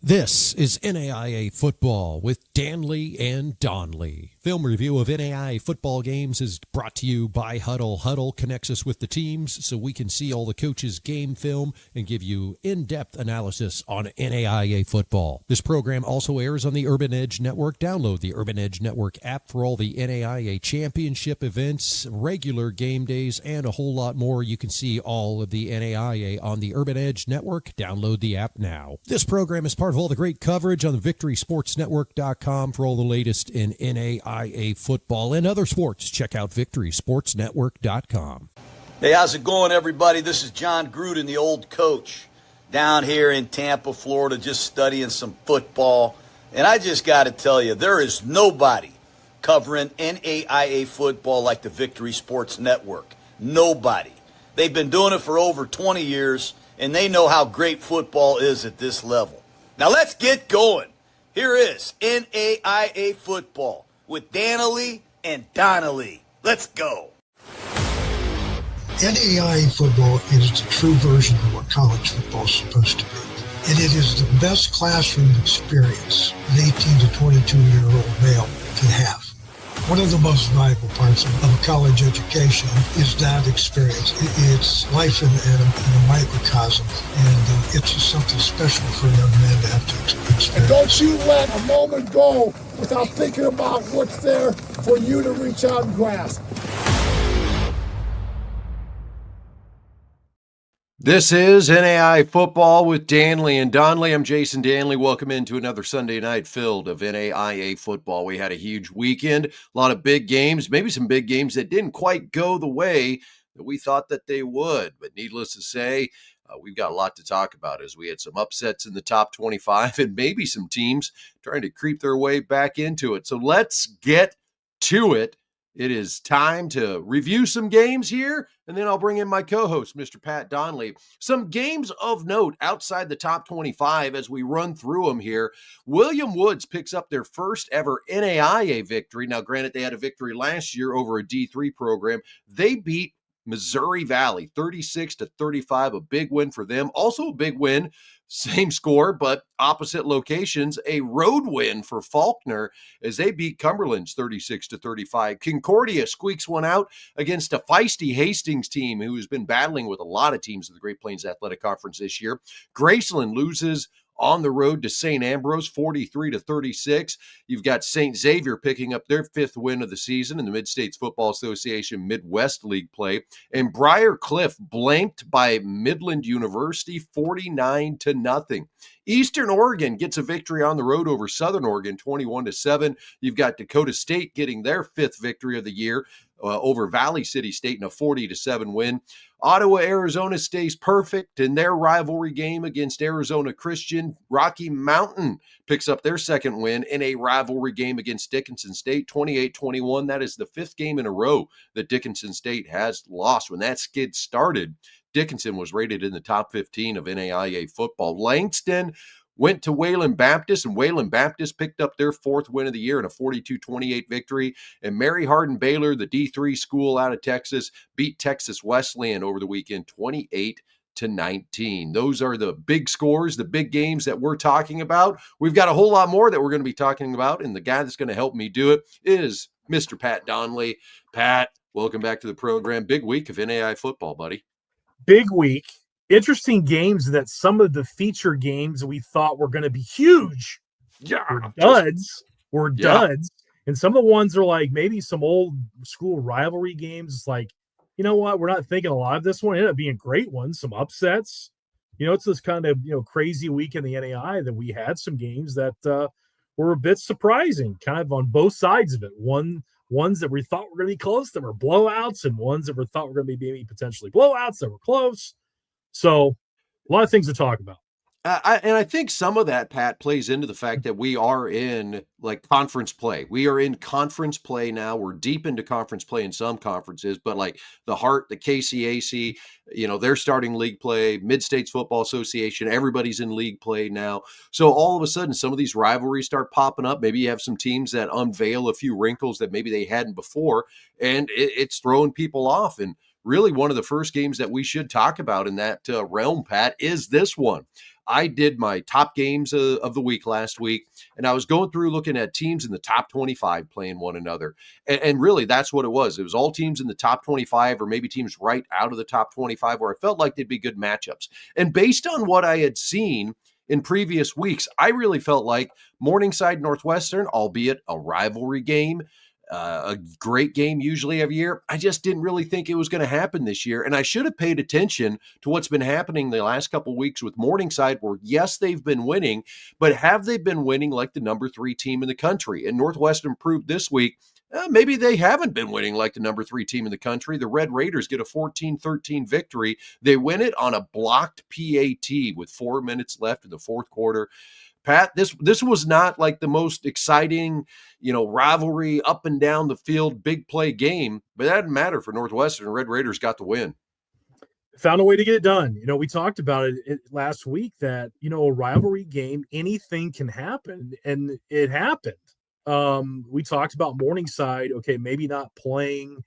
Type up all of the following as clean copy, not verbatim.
This is NAIA Football with Dannelly and Donley. Film review of NAIA football games is brought to you by Huddle. Huddle connects us with the teams so we can see all the coaches' game film and give you in-depth analysis on NAIA football. This program also airs on the Urban Edge Network. Download the Urban Edge Network app for all the NAIA championship events, regular game days, and a whole lot more. You can see all of the NAIA on the Urban Edge Network. Download the app now. This program is part of all the great coverage on the VictorySportsNetwork.com for all the latest in NAIA football and other sports. Check out VictorySportsNetwork.com. Hey, how's it going, everybody? This is John Gruden, the old coach, down here in Tampa, Florida, just studying some football. And I just got to tell you, there is nobody covering NAIA football like the Victory Sports Network. Nobody. They've been doing it for over 20 years, and they know how great football is at this level. Now let's get going. Here is NAIA football with Dannelly and Donley. Let's go. NAIA football is the true version of what college football is supposed to be. And it is the best classroom experience an 18 to 22-year-old male can have. One of the most valuable parts of a college education is that experience. It's life in a microcosm, and it's just something special for a young man to have to experience. And don't you let a moment go without thinking about what's there for you to reach out and grasp. This is NAIA Football with Dannelly and Donley. I'm Jason Dannelly. Welcome into another Sunday night filled of NAIA football. We had a huge weekend, a lot of big games, maybe some big games that didn't quite go the way that we thought that they would. But needless to say, we've got a lot to talk about as we had some upsets in the top 25 and maybe some teams trying to creep their way back into it. So let's get to it. It is time to review some games here, and then I'll bring in my co-host, Mr. Pat Donley. Some games of note outside the top 25 as we run through them here. William Woods picks up their first ever NAIA victory. Now, granted, they had a victory last year over a D3 program. They beat Missouri Valley 36-35, a big win for them. Also a big win, same score, but opposite locations, a road win for Faulkner as they beat Cumberland's 36-35. Concordia squeaks one out against a feisty Hastings team who has been battling with a lot of teams of the Great Plains Athletic Conference this year. Graceland loses on the road to St. Ambrose, 43-36. You've got St. Xavier picking up their fifth win of the season in the Mid-States Football Association Midwest League play. And Briar Cliff blanked by Midland University, 49-0. Eastern Oregon gets a victory on the road over Southern Oregon, 21-7. You've got Dakota State getting their fifth victory of the year over Valley City State in a 40-7 win. Ottawa, Arizona stays perfect in their rivalry game against Arizona Christian. Rocky Mountain picks up their second win in a rivalry game against Dickinson State, 28-21. That is the fifth game in a row that Dickinson State has lost. When that skid started, Dickinson was rated in the top 15 of NAIA football. Langston went to Wayland Baptist, and Wayland Baptist picked up their fourth win of the year in a 42-28 victory. And Mary Hardin Baylor, the D3 school out of Texas, beat Texas Wesleyan over the weekend, 28-19. Those are the big scores, the big games that we're talking about. We've got a whole lot more that we're going to be talking about, and the guy that's going to help me do it is Mr. Pat Donley. Pat, welcome back to the program. Big week of NAIA football, buddy. Big week. Interesting games that some of the feature games we thought were going to be huge were duds. And some of the ones are like maybe some old school rivalry games. It's like, you know what? We're not thinking a lot of this one. It ended up being great ones, some upsets. You know, it's this kind of, crazy week in the NAI that we had some games that were a bit surprising, kind of on both sides of it. Ones that we thought were going to be close that were blowouts, and ones that we thought were going to be maybe potentially blowouts that were close. So a lot of things to talk about. I think some of that, Pat, plays into the fact that we are in conference play. We are in conference play now. We're deep into conference play in some conferences, but like the Hart, the KCAC, they're starting league play, Mid-States Football Association, everybody's in league play now. So all of a sudden, some of these rivalries start popping up. Maybe you have some teams that unveil a few wrinkles that maybe they hadn't before, and it's throwing people off. And really one of the first games that we should talk about in that realm, Pat, is this one. I did my top games of the week last week, and I was going through looking at teams in the top 25 playing one another. And really, that's what it was. It was all teams in the top 25, or maybe teams right out of the top 25, where I felt like they'd be good matchups. And based on what I had seen in previous weeks, I really felt like Morningside Northwestern, albeit a rivalry game, a great game usually every year, I just didn't really think it was going to happen this year. And I should have paid attention to what's been happening the last couple of weeks with Morningside, where, yes, they've been winning, but have they been winning like the number 3 team in the country? And Northwestern proved this week, maybe they haven't been winning like the number 3 team in the country. The Red Raiders get a 14-13 victory. They win it on a blocked PAT with 4 minutes left in the fourth quarter. Pat, this was not like the most exciting, rivalry up and down the field, big play game, but that didn't matter for Northwestern. Red Raiders got the win. Found a way to get it done. We talked about it last week that, a rivalry game, anything can happen, and it happened. We talked about Morningside, okay, maybe not playing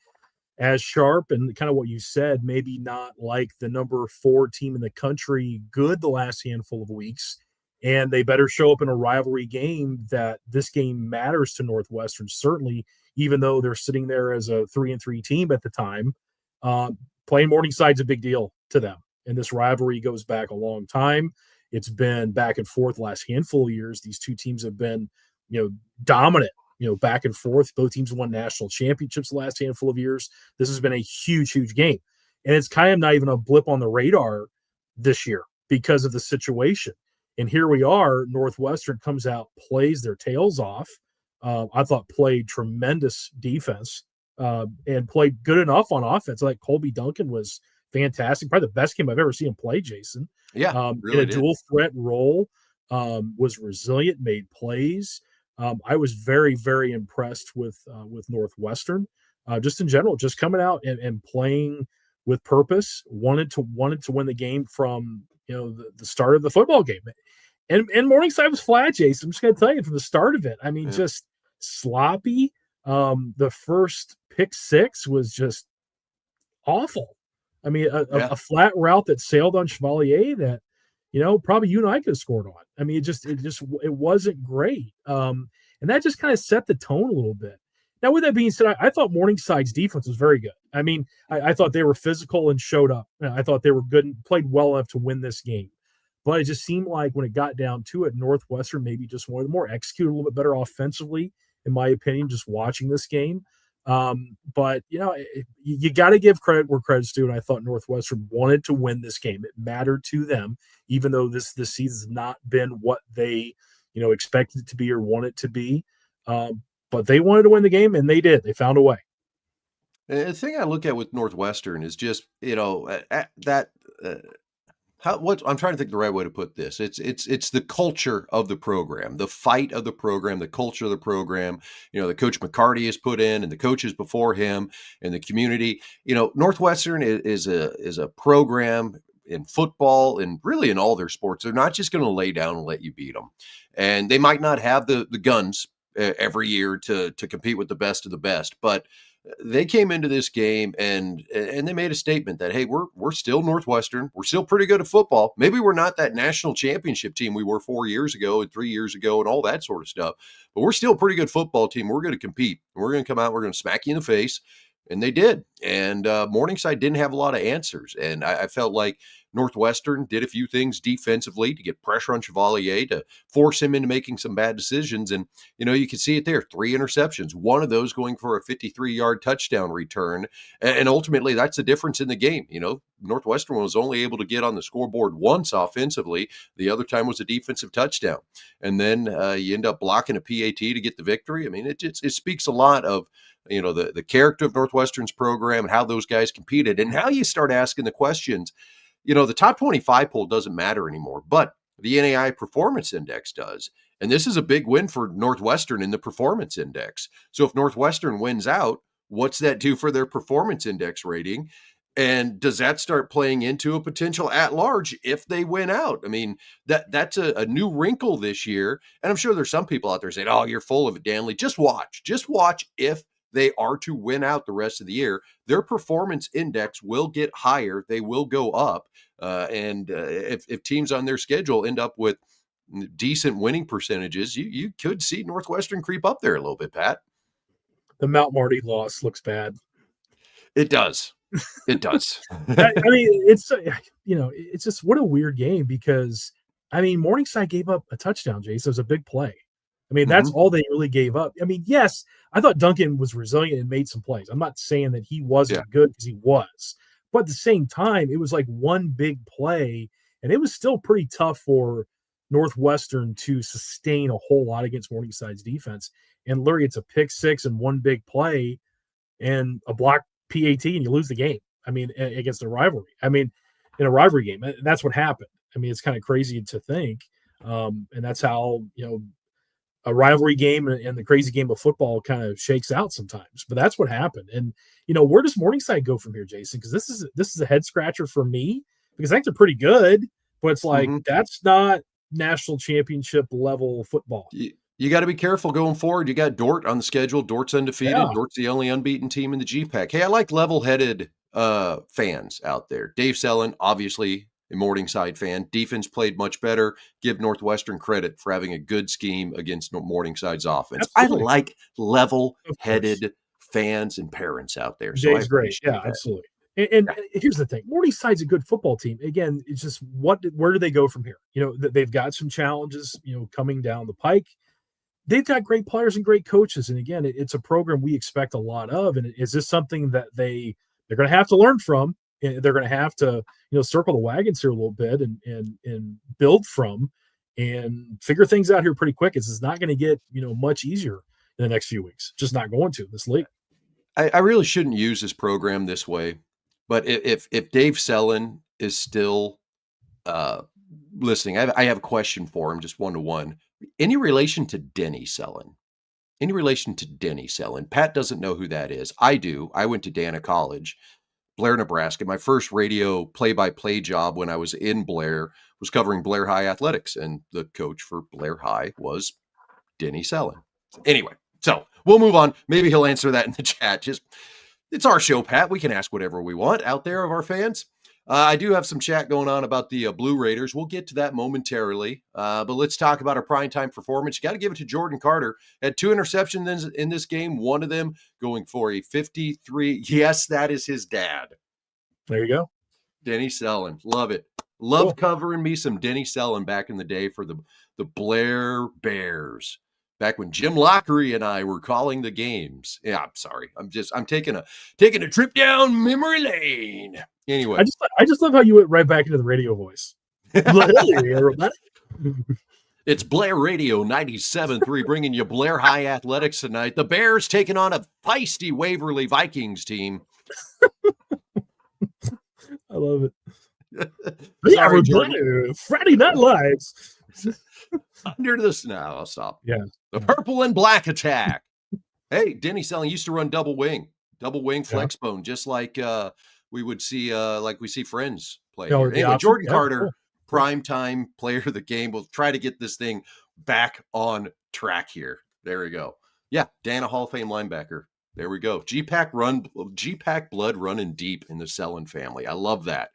as sharp, and kind of what you said, maybe not like the number 4 team in the country good the last handful of weeks. And they better show up in a rivalry game that this game matters to Northwestern, certainly, even though they're sitting there as a 3-3 team at the time. Playing Morningside's a big deal to them. And this rivalry goes back a long time. It's been back and forth the last handful of years. These two teams have been, dominant, back and forth. Both teams won national championships the last handful of years. This has been a huge, huge game. And it's kind of not even a blip on the radar this year because of the situation. And here we are, Northwestern comes out, plays their tails off. I thought played tremendous defense and played good enough on offense. Like Colby Duncan was fantastic. Probably the best game I've ever seen him play, Jason. Yeah, really in a dual threat role, was resilient, made plays. I was very, very impressed with Northwestern, just in general, just coming out and playing with purpose, wanted to win the game from the start of the football game. And Morningside was flat, Jason. I'm just going to tell you from the start of it. I mean, just sloppy. The first pick 6 was just awful. I mean, a flat route that sailed on Chevalier that, probably you and I could have scored on. I mean, it wasn't great. And that just kind of set the tone a little bit. Now, with that being said, I thought Morningside's defense was very good. I mean, I thought they were physical and showed up. I thought they were good and played well enough to win this game. But it just seemed like when it got down to it, Northwestern maybe just wanted more, execute a little bit better offensively, in my opinion, just watching this game. But, you got to give credit where credit's due. And I thought Northwestern wanted to win this game. It mattered to them, even though this season's not been what they, expected it to be or want it to be. But they wanted to win the game, and they did. They found a way. The thing I look at with Northwestern is just, I'm trying to think the right way to put this. It's the culture of the program, the fight of the program, the culture of the program, that Coach McCarty has put in, and the coaches before him, and the community. Northwestern is a program in football and really in all their sports. They're not just going to lay down and let you beat them. And they might not have the guns every year to compete with the best of the best, but they came into this game and they made a statement that, hey, we're still Northwestern. We're still pretty good at football. Maybe we're not that national championship team we were 4 years ago and 3 years ago and all that sort of stuff, but we're still a pretty good football team. We're going to compete. We're going to come out. We're going to smack you in the face. And they did. And Morningside didn't have a lot of answers. And I felt like Northwestern did a few things defensively to get pressure on Chevalier, to force him into making some bad decisions. And, you can see it there. 3 interceptions, one of those going for a 53-yard touchdown return. And ultimately, that's the difference in the game. Northwestern was only able to get on the scoreboard once offensively. The other time was a defensive touchdown. And then you end up blocking a PAT to get the victory. I mean, it speaks a lot of, the character of Northwestern's program and how those guys competed, and how you start asking the questions. The top 25 poll doesn't matter anymore, but the NAIA Performance Index does. And this is a big win for Northwestern in the Performance Index. So if Northwestern wins out, what's that do for their Performance Index rating? And does that start playing into a potential at-large if they win out? I mean, that's a new wrinkle this year. And I'm sure there's some people out there saying, oh, you're full of it, Dannelly. Just watch if they are to win out the rest of the year, their performance index will get higher. They will go up. If teams on their schedule end up with decent winning percentages, you could see Northwestern creep up there a little bit, Pat. The Mount Marty loss looks bad. It does. It does. I mean, it's it's just what a weird game because Morningside gave up a touchdown, Jason. It was a big play. I mean, that's all they really gave up. I mean, yes, I thought Duncan was resilient and made some plays. I'm not saying that he wasn't good because he was. But at the same time, it was like one big play, and it was still pretty tough for Northwestern to sustain a whole lot against Morningside's defense. And literally, it's a pick six and one big play and a block PAT, and you lose the game. I mean, against a rivalry. I mean, in a rivalry game, and that's what happened. I mean, it's kind of crazy to think. And that's how, a rivalry game and the crazy game of football kind of shakes out sometimes, but that's what happened. And, where does Morningside go from here, Jason? Because this is a head scratcher for me because I think they're pretty good, but it's like, that's not national championship level football. You got to be careful going forward. You got Dort on the schedule. Dort's undefeated. Yeah. Dort's the only unbeaten team in the GPAC. Hey, I like level-headed fans out there. Dave Sellen, obviously a Morningside fan. Defense played much better. Give Northwestern credit for having a good scheme against Morningside's offense. Absolutely. I like level-headed fans and parents out there. So Dave's great. Yeah, that. Absolutely. And here's the thing. Morningside's a good football team. Again, it's just where do they go from here? They've got some challenges, coming down the pike. They've got great players and great coaches. And again, it's a program we expect a lot of. And is this something that they're going to have to learn from? And they're going to have to, circle the wagons here a little bit and build from and figure things out here pretty quick. It's not going to get, much easier in the next few weeks. Just not going to this league. I really shouldn't use this program this way. But if Dave Sellen is still listening, I have a question for him, just one-to-one. Any relation to Denny Sellen? Any relation to Denny Sellen? Pat doesn't know who that is. I do. I went to Dana College, Blair, Nebraska. My first radio play-by-play job when I was in Blair was covering Blair High athletics, and the coach for Blair High was Denny Sellen. Anyway, so we'll move on. Maybe he'll answer that in the chat. It's our show, Pat. We can ask whatever we want out there of our fans. I do have some chat going on about the Blue Raiders. We'll get to that momentarily. But let's talk about our primetime performance. You got to give it to Jordan Carter. Had 2 interceptions in this game, one of them going for a 53. Yes, that is his dad. There you go. Denny Sellen. Love it. Loved covering me some Denny Sellen back in the day for the Blair Bears. Back when Jim Lockery and I were calling the games. Yeah, I'm sorry. I'm taking a trip down memory lane. Anyway, I just love how you went right back into the radio voice. It's Blair Radio 97.3 bringing you Blair High Athletics tonight. The Bears taking on a feisty Waverly Vikings team. I love it. Sorry, Friday Night Lights. Under the snow. I'll stop. Yeah. The purple and black attack. Hey, Denny Sellen used to run double wing flex bone, just like we would see, like we see friends play. Anyway, Jordan Carter, primetime player of the game. We'll try to get this thing back on track here. There we go. Yeah, Dana Hall of Fame linebacker. There we go. GPAC blood running deep in the Sellen family. I love that.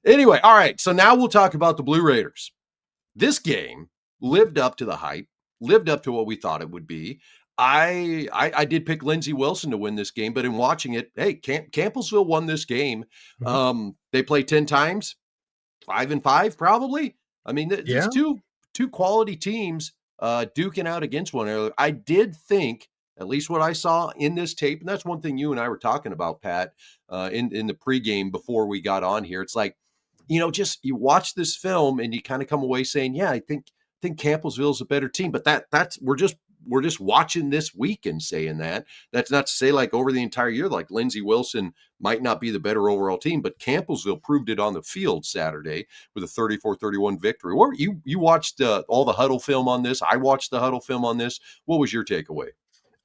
Anyway, all right. So now we'll talk about the Blue Raiders. This game lived up to the hype, lived up to what we thought it would be. I did pick Lindsey Wilson to win this game, but in watching it, hey, Campbellsville won this game. They play 10 times, 5-5 probably. I mean, it's two quality teams duking out against one another. I did think, at least what I saw in this tape, and that's one thing you and I were talking about, Pat, in the pregame before we got on here. It's like, just you watch this film and you kind of come away saying, yeah, I think Campbellsville's a better team, but that's we're just watching this week and saying that. That's not to say like over the entire year, like Lindsey Wilson might not be the better overall team, but Campbellsville proved it on the field Saturday with a 34-31 victory. What you watched all the huddle film on this? I watched the huddle film on this. What was your takeaway?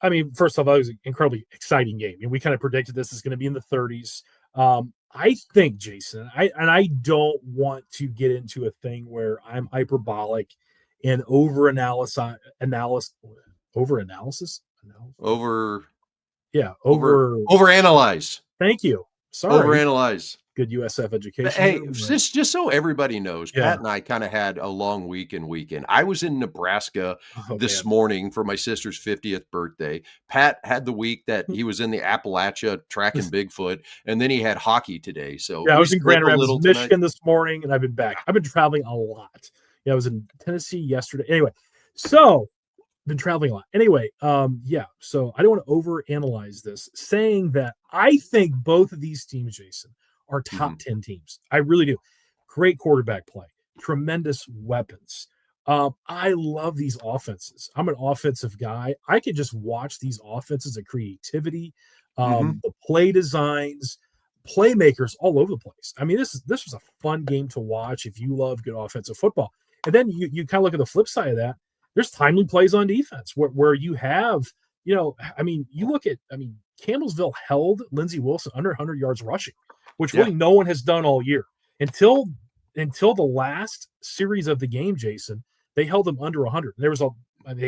I mean, first off, it was an incredibly exciting game. And we kind of predicted this is going to be in the 30s. I think, Jason, I don't want to get into a thing where I'm hyperbolic and over-analysis. Overanalyzed. Thank you. Sorry. Overanalyze. Good USF education. Hey, just so everybody knows, Yeah. Pat and I kind of had a long weekend. I was in Nebraska this morning for my sister's 50th birthday. Pat had the week that he was in the Appalachia tracking Bigfoot, and then he had hockey today. So yeah, I was in Grand Rapids, Michigan tonight. this morning, and I've been back. I've been traveling a lot. Yeah, I was in Tennessee yesterday. Anyway, so been traveling a lot. Anyway, so I don't want to overanalyze this, saying that I think both of these teams, Jason, are top 10 teams. I really do. Great quarterback play, tremendous weapons. I love these offenses. I'm an offensive guy. I could just watch these offenses and creativity, the play designs, playmakers all over the place. I mean, this was a fun game to watch if you love good offensive football. And then you kind of look at the flip side of that. There's timely plays on defense where you have, you look at, Campbellsville held Lindsey Wilson under 100 yards rushing, which really no one has done all year until the last series of the game. Jason, they held them under 100. They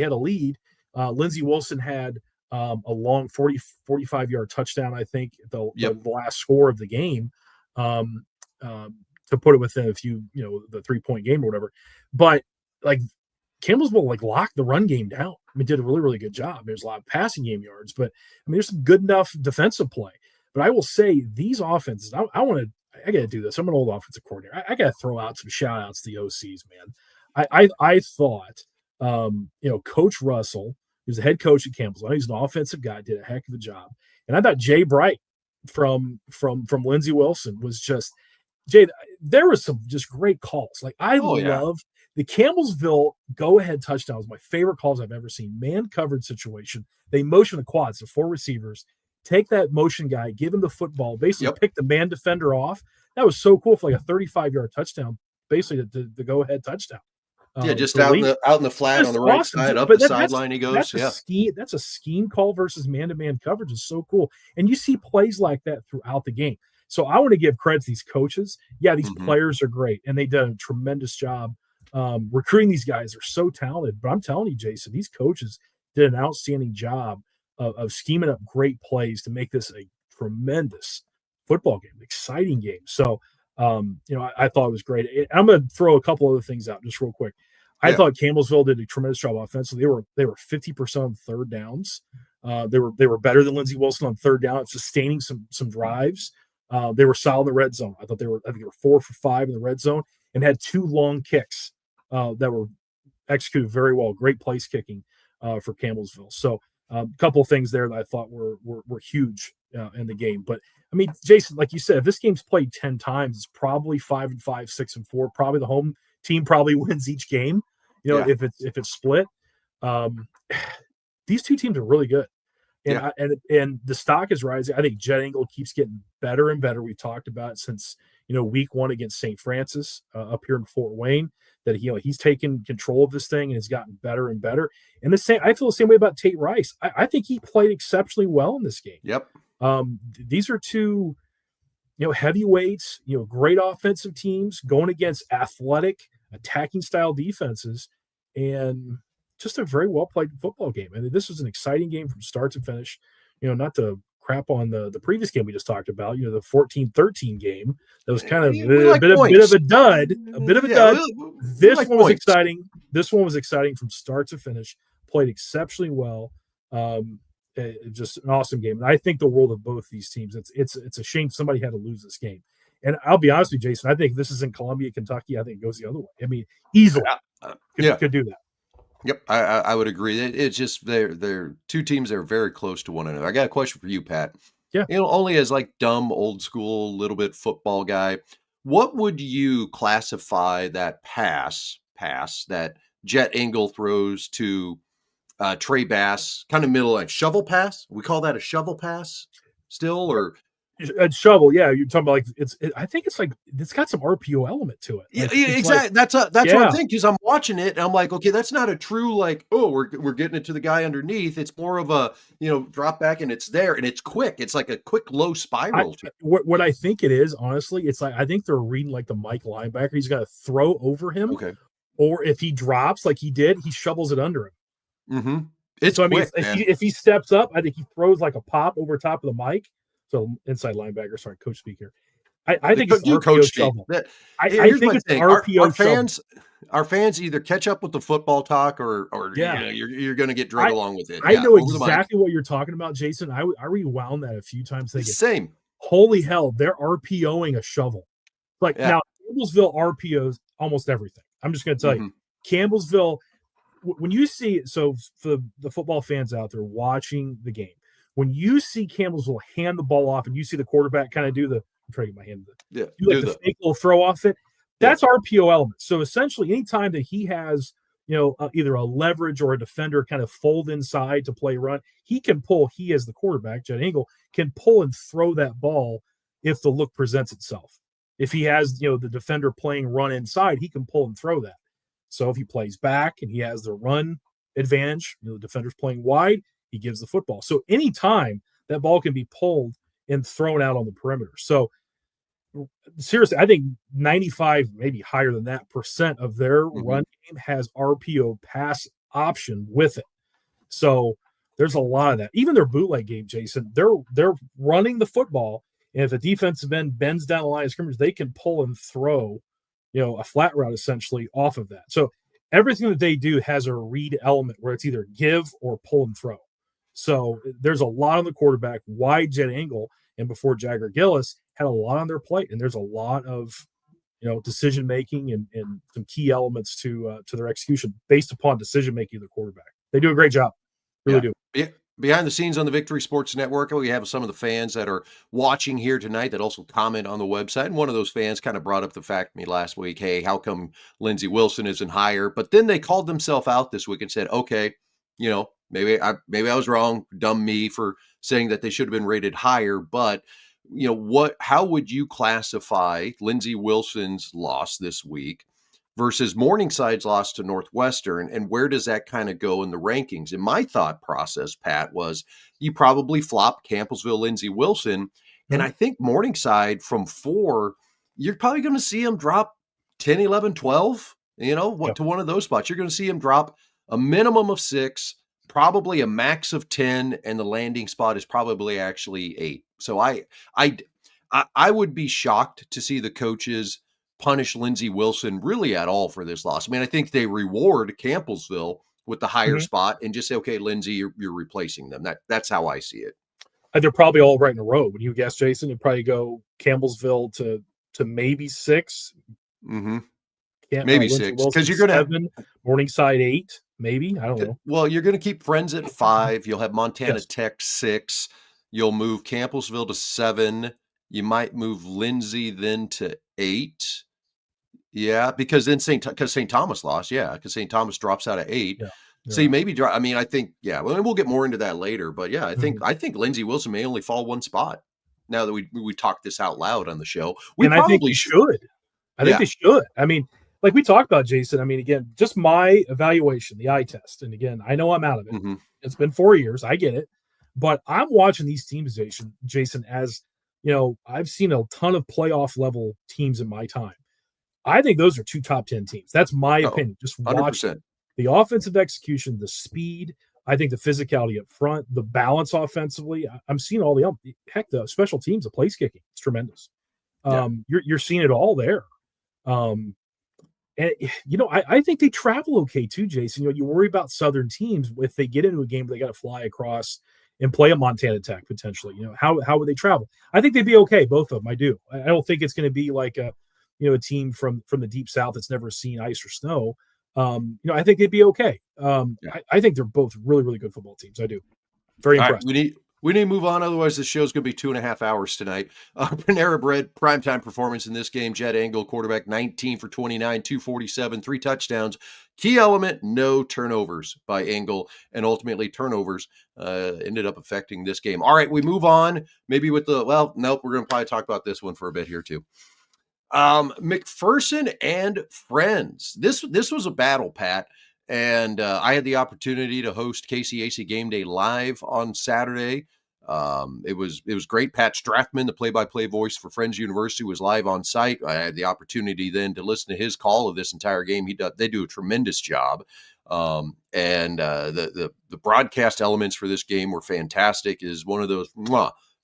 had a lead. Lindsey Wilson had a long 45-yard touchdown, I think, the last score of the game, to put it within a few, the 3-point game or whatever. But Campbellsville locked the run game down. Did a really, really good job. There's a lot of passing game yards, but there's some good enough defensive play. But I will say these offenses, I got to do this. I'm an old offensive coordinator. I got to throw out some shout outs to the OCs, man. I thought, Coach Russell, who's the head coach at Campbellsville, he's an offensive guy, did a heck of a job. And I thought Jay Bright from Lindsey Wilson was just, there was some just great calls. Love the Campbellsville go-ahead touchdown was my favorite calls I've ever seen. Man covered situation. They motion the quads, so 4 receivers. Take that motion guy, give him the football, basically pick the man defender off. That was so cool for a 35-yard touchdown, basically the go-ahead touchdown. Just out in the flat on the right side, up the sideline he goes. That's a scheme call versus man-to-man coverage is so cool. And you see plays like that throughout the game. So I want to give credit to these coaches. Yeah, these players are great, and they did a tremendous job recruiting these guys. Are so talented. But I'm telling you, Jason, these coaches did an outstanding job of scheming up great plays to make this a tremendous football game, exciting game. So, I thought it was great. I'm going to throw a couple other things out just real quick. I thought Campbellsville did a tremendous job offensively. They were 50% on third downs. They were better than Lindsey Wilson on third down, sustaining some drives. They were solid in the red zone. I think they were 4 for 5 in the red zone and had 2 long kicks that were executed very well. Great place kicking for Campbellsville. So a couple of things there that I thought were huge in the game. But Jason, like you said, if this game's played 10 times, it's probably 5-5, 6-4. Probably the home team probably wins each game. If it's split. These two teams are really good. And the stock is rising. I think Jet Angle keeps getting better and better. We've talked about it since week 1 against St. Francis up here in Fort Wayne, that he's taken control of this thing and has gotten better and better. And I feel the same way about Tate Rice. I think he played exceptionally well in this game. Yep. These are two heavyweights, great offensive teams going against athletic attacking style defenses, and just a very well played football game. And this was an exciting game from start to finish. Not to crap on the previous game we just talked about, the 14-13 game. That was kind of a bit of a dud. This one was exciting. This one was exciting from start to finish. Played exceptionally well. Just an awesome game. And I think the world of both these teams. It's a shame somebody had to lose this game. And I'll be honest with you, Jason, I think if this is in Columbia, Kentucky, I think it goes the other way. Easily. Could do that. Yep, I would agree. It's just they're two teams that are very close to one another. I got a question for you, Pat. Yeah. Only as dumb, old school, little bit football guy, what would you classify that pass that Jet Angle throws to Trey Bass, kind of middle, shovel pass? We call that a shovel pass still, or a shovel? Yeah, you're talking about I think it's got some RPO element to it. Exactly. That's what I'm thinking, because I'm watching it and I'm like, okay, that's not a true we're getting it to the guy underneath. It's more of a drop back and it's there and it's quick. It's like a quick low spiral. What I think it is, honestly, it's I think they're reading the Mike linebacker. He's got to throw over him. Okay. Or if he drops like he did, he shovels it under him. Mm-hmm. It's So I mean, quick, man. if he steps up, I think he throws like a pop over top of the mic. So inside linebacker, sorry, coach speak here. I think it's You RPO coach speak. shovel. Here- I here's think my it's thing. RPO shovel. Our fans either catch up with the football talk or Yeah. you're going to get drug along with it. I Yeah, know over the mic. exactly what you're talking about, Jason. I rewound that a few times thinking, Same. holy hell, they're RPOing a shovel. Like Yeah. now, Campbellsville RPOs almost everything. I'm just going to tell you, Campbellsville. When you see, so for the football fans out there watching the game, when you see Campbellsville hand the ball off and you see the quarterback kind of do the, I'm trying to get my hand, Yeah, do like the fake little throw off it, that's RPO element. So essentially, anytime that he has, either a leverage or a defender kind of fold inside to play run, he as the quarterback, Jed Engel, can pull and throw that ball if the look presents itself. If he has, the defender playing run inside, he can pull and throw that. So if he plays back and he has the run advantage, the defender's playing wide, he gives the football. So anytime that ball can be pulled and thrown out on the perimeter. So seriously, I think 95, maybe higher than that, % of their run game has RPO pass option with it. So there's a lot of that. Even their bootleg game, Jason, they're running the football. And if a defensive end bends down the line of scrimmage, they can pull and throw a flat route essentially off of that. So everything that they do has a read element where it's either give or pull and throw. So there's a lot on the quarterback, wide Jed Engel, and before Jagger Gillis had a lot on their plate. And there's a lot of, decision making and some key elements to their execution based upon decision making of the quarterback. They do a great job. Really do. Yeah. Behind the scenes on the Victory Sports Network, we have some of the fans that are watching here tonight that also comment on the website. And one of those fans kind of brought up the fact to me last week, hey, how come Lindsey Wilson isn't higher? But then they called themselves out this week and said, okay, maybe I was wrong, dumb me for saying that they should have been rated higher. But, how would you classify Lindsey Wilson's loss this week versus Morningside's loss to Northwestern, and where does that kind of go in the rankings? And my thought process, Pat, was you probably flop Campbellsville, Lindsey Wilson, and I think Morningside from 4, you're probably going to see him drop 10, 11, 12, to one of those spots. You're going to see him drop a minimum of 6, probably a max of 10, and the landing spot is probably actually 8. So I would be shocked to see the coaches punish Lindsey Wilson really at all for this loss. I mean, I think they reward Campbellsville with the higher spot and just say, okay, Lindsey, you're replacing them. That's how I see it. They're probably all right in a row. When you guess, Jason, you'd probably go Campbellsville to maybe 6. Maybe 6, because you're going to have Morningside 8, maybe. I don't know. Well, you're going to keep Friends at 5. You'll have Montana Tech 6. You'll move Campbellsville to 7. You might move Lindsey then to 8. Yeah, because then St. Thomas lost. Yeah, because St. Thomas drops out at 8. Yeah. So you maybe drop. I mean, I think, we'll get more into that later. But yeah, I think Lindsey Wilson may only fall one spot now that we talked this out loud on the show. I think they should. I think they should. I mean, like we talked about, Jason. I mean, again, just my evaluation, the eye test. And again, I know I'm out of it. It's been 4 years. I get it. But I'm watching these teams, Jason, as, I've seen a ton of playoff level teams in my time. I think those are 2 top 10 teams. That's my opinion. Just watch 100%. The offensive execution, the speed. I think the physicality up front, the balance offensively. I'm seeing all the special teams, the place kicking. It's tremendous. You're seeing it all there. And I think they travel okay too, Jason. You worry about Southern teams if they get into a game where they got to fly across and play a Montana Tech potentially. How would they travel? I think they'd be okay, both of them. I do. I don't think it's going to be like a team from the deep south that's never seen ice or snow. I think they'd be okay. I think they're both really, really good football teams. I do. Very impressed. Right, we need to move on. Otherwise, this show's going to be 2.5 hours tonight. Panera Bread primetime performance in this game. Jed Engel, quarterback, 19 for 29, 247, 3 touchdowns. Key element, no turnovers by Engel, and ultimately turnovers ended up affecting this game. All right, we move on. Maybe with we're going to probably talk about this one for a bit here too. McPherson and Friends. This was a battle, Pat. And I had the opportunity to host KCAC Game Day live on Saturday. It was great. Pat Strathman, the play-by-play voice for Friends University, was live on site. I had the opportunity then to listen to his call of this entire game. They do a tremendous job. And the broadcast elements for this game were fantastic. It is one of those,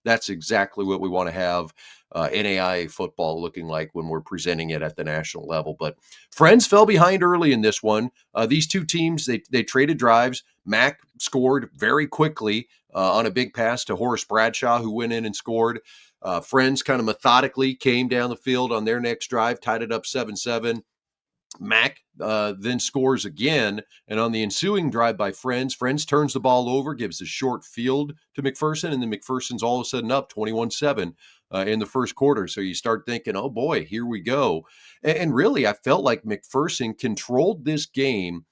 that's exactly what we want to have NAIA football looking like when we're presenting it at the national level. But Friends fell behind early in this one. These two teams, they traded drives. Mac scored very quickly on a big pass to Horace Bradshaw, who went in and scored. Friends kind of methodically came down the field on their next drive, tied it up 7-7. Mac then scores again, and on the ensuing drive by Friends turns the ball over, gives a short field to McPherson, and then McPherson's all of a sudden up 21-7 in the first quarter. So you start thinking, oh boy, here we go. And really, I felt like McPherson controlled this game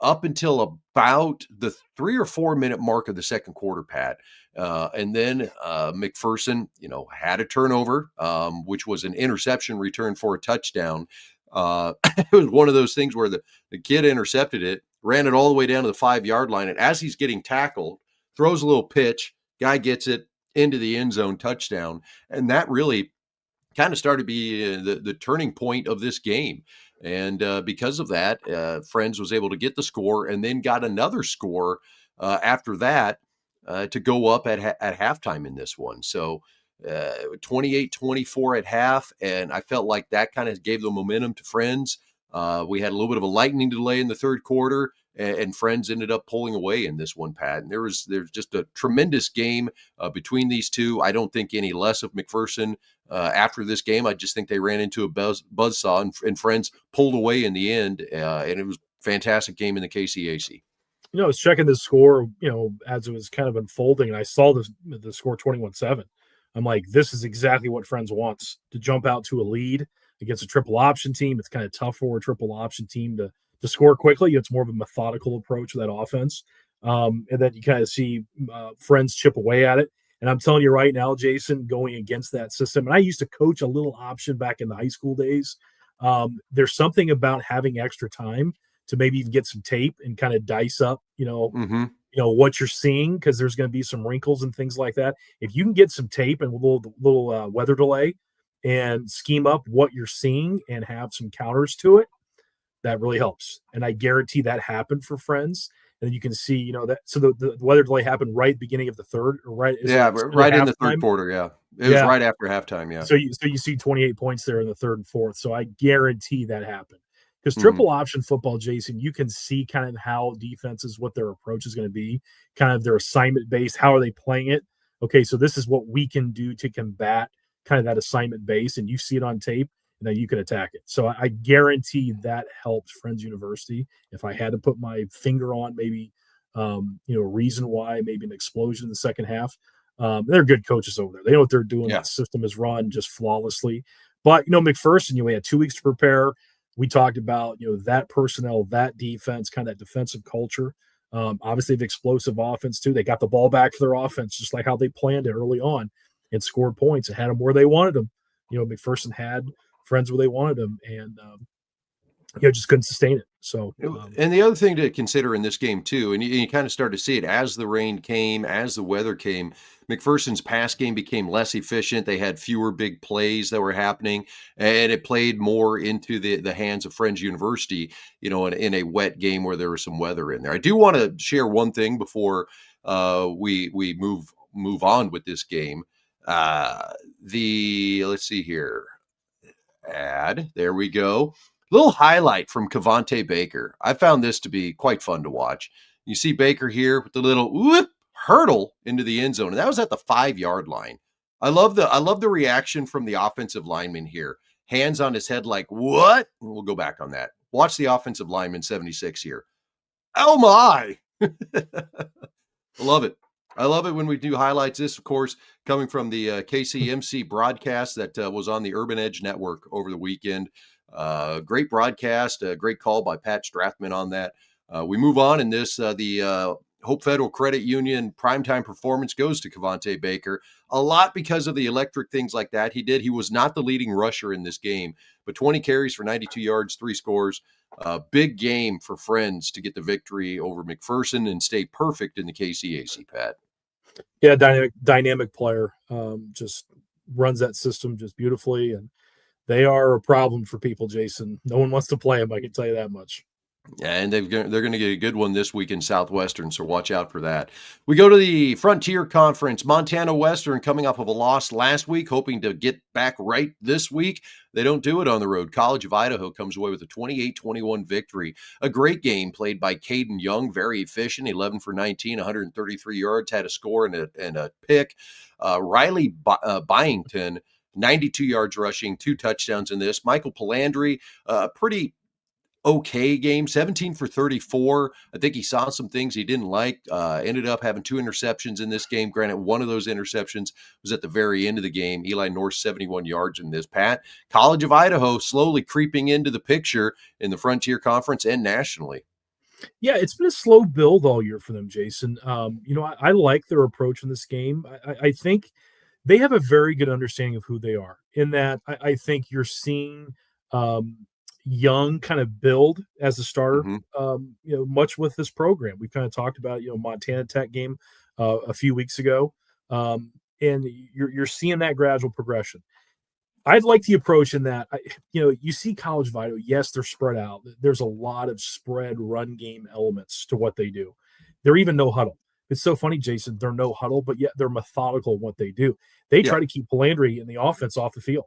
up until about the 3 or 4 minute mark of the second quarter, Pat. And then McPherson, had a turnover, which was an interception return for a touchdown. It was one of those things where the kid intercepted it, ran it all the way down to the 5-yard line. And as he's getting tackled, throws a little pitch, guy gets it into the end zone, touchdown. And that really kind of started to be the turning point of this game. And because of that, Friends was able to get the score and then got another score after that to go up at halftime in this one. So 28-24 at half, and I felt like that kind of gave the momentum to Friends. We had a little bit of a lightning delay in the third quarter, and Friends ended up pulling away in this one, Pat. And there's just a tremendous game between these two. I don't think any less of McPherson after this game. I just think they ran into a buzzsaw, and Friends pulled away in the end, and it was a fantastic game in the KCAC. I was checking the score, as it was kind of unfolding, and I saw the score 21-7. I'm like, this is exactly what Friends wants, to jump out to a lead against a triple option team. It's kind of tough for a triple option team to score quickly. It's more of a methodical approach to that offense. And then you kind of see Friends chip away at it. And I'm telling you right now, Jason, going against that system, and I used to coach a little option back in the high school days. There's something about having extra time to maybe even get some tape and kind of dice up, what you're seeing, because there's going to be some wrinkles and things like that. If you can get some tape and a little weather delay and scheme up what you're seeing and have some counters to it, that really helps. And I guarantee that happened for Friends. And you can see, that. So the weather delay happened right beginning of the third, or right? Right in the third quarter. Yeah, it was right after halftime. Yeah. So you see 28 points there in the third and fourth. So I guarantee that happened. Because triple option football, Jason, you can see kind of how defenses, what their approach is going to be, kind of their assignment base. How are they playing it? Okay, so this is what we can do to combat kind of that assignment base, and you see it on tape, and then you can attack it. So I guarantee that helps Friends University. If I had to put my finger on maybe, a reason why, maybe an explosion in the second half, they're good coaches over there. They know what they're doing. Yeah. That system is run just flawlessly. But, McPherson, we had 2 weeks to prepare. We talked about, that personnel, that defense, kind of that defensive culture. Obviously, the explosive offense, too. They got the ball back for their offense, just like how they planned it early on, and scored points and had them where they wanted them. McPherson had Friends where they wanted them, and, just couldn't sustain it. So, and the other thing to consider in this game, too, and you kind of start to see it as the rain came, as the weather came, McPherson's pass game became less efficient. They had fewer big plays that were happening, and it played more into the hands of Friends University, in a wet game where there was some weather in there. I do want to share one thing before we move on with this game. Let's see here. There we go. Little highlight from Cavante Baker. I found this to be quite fun to watch. You see Baker here with the little whoop hurdle into the end zone, and that was at the 5-yard line. I love the reaction from the offensive lineman here. Hands on his head like, what? We'll go back on that. Watch the offensive lineman 76 here. Oh my. I love it. I love it when we do highlights. This, of course, coming from the KCMC broadcast that was on the Urban Edge Network over the weekend. Great broadcast, a great call by Pat Strathman on that. We move on in this. The Hope Federal Credit Union primetime performance goes to Cavante Baker, a lot because of the electric things like that he was not the leading rusher in this game, but 20 carries for 92 yards, 3 scores. Big game for Friends to get the victory over McPherson and stay perfect in the KCAC, Pat. Yeah, dynamic player. Just runs that system just beautifully, and they are a problem for people, Jason. No one wants to play them, I can tell you that much. And they're going to get a good one this week in Southwestern, so watch out for that. We go to the Frontier Conference. Montana Western coming off of a loss last week, hoping to get back right this week. They don't do it on the road. College of Idaho comes away with a 28-21 victory. A great game played by Caden Young, very efficient, 11 for 19, 133 yards, had a score and a pick. Riley Byington, 92 yards rushing, 2 touchdowns in this. Michael Palandri, pretty okay game, 17 for 34. I think he saw some things he didn't like. Ended up having 2 interceptions in this game. Granted, one of those interceptions was at the very end of the game. Eli North, 71 yards in this. Pat, College of Idaho slowly creeping into the picture in the Frontier Conference and nationally. Yeah, it's been a slow build all year for them, Jason. I like their approach in this game. I think they have a very good understanding of who they are. In that, I think you're seeing Young kind of build as a starter, much with this program. We kind of talked about, Montana Tech game a few weeks ago, and you're seeing that gradual progression. I'd like the approach in that, you see College of Idaho, yes, they're spread out. There's a lot of spread run game elements to what they do. They're even no huddle. It's so funny, Jason. They're no huddle, but yet they're methodical in what they do. They try to keep Palandri and the offense off the field.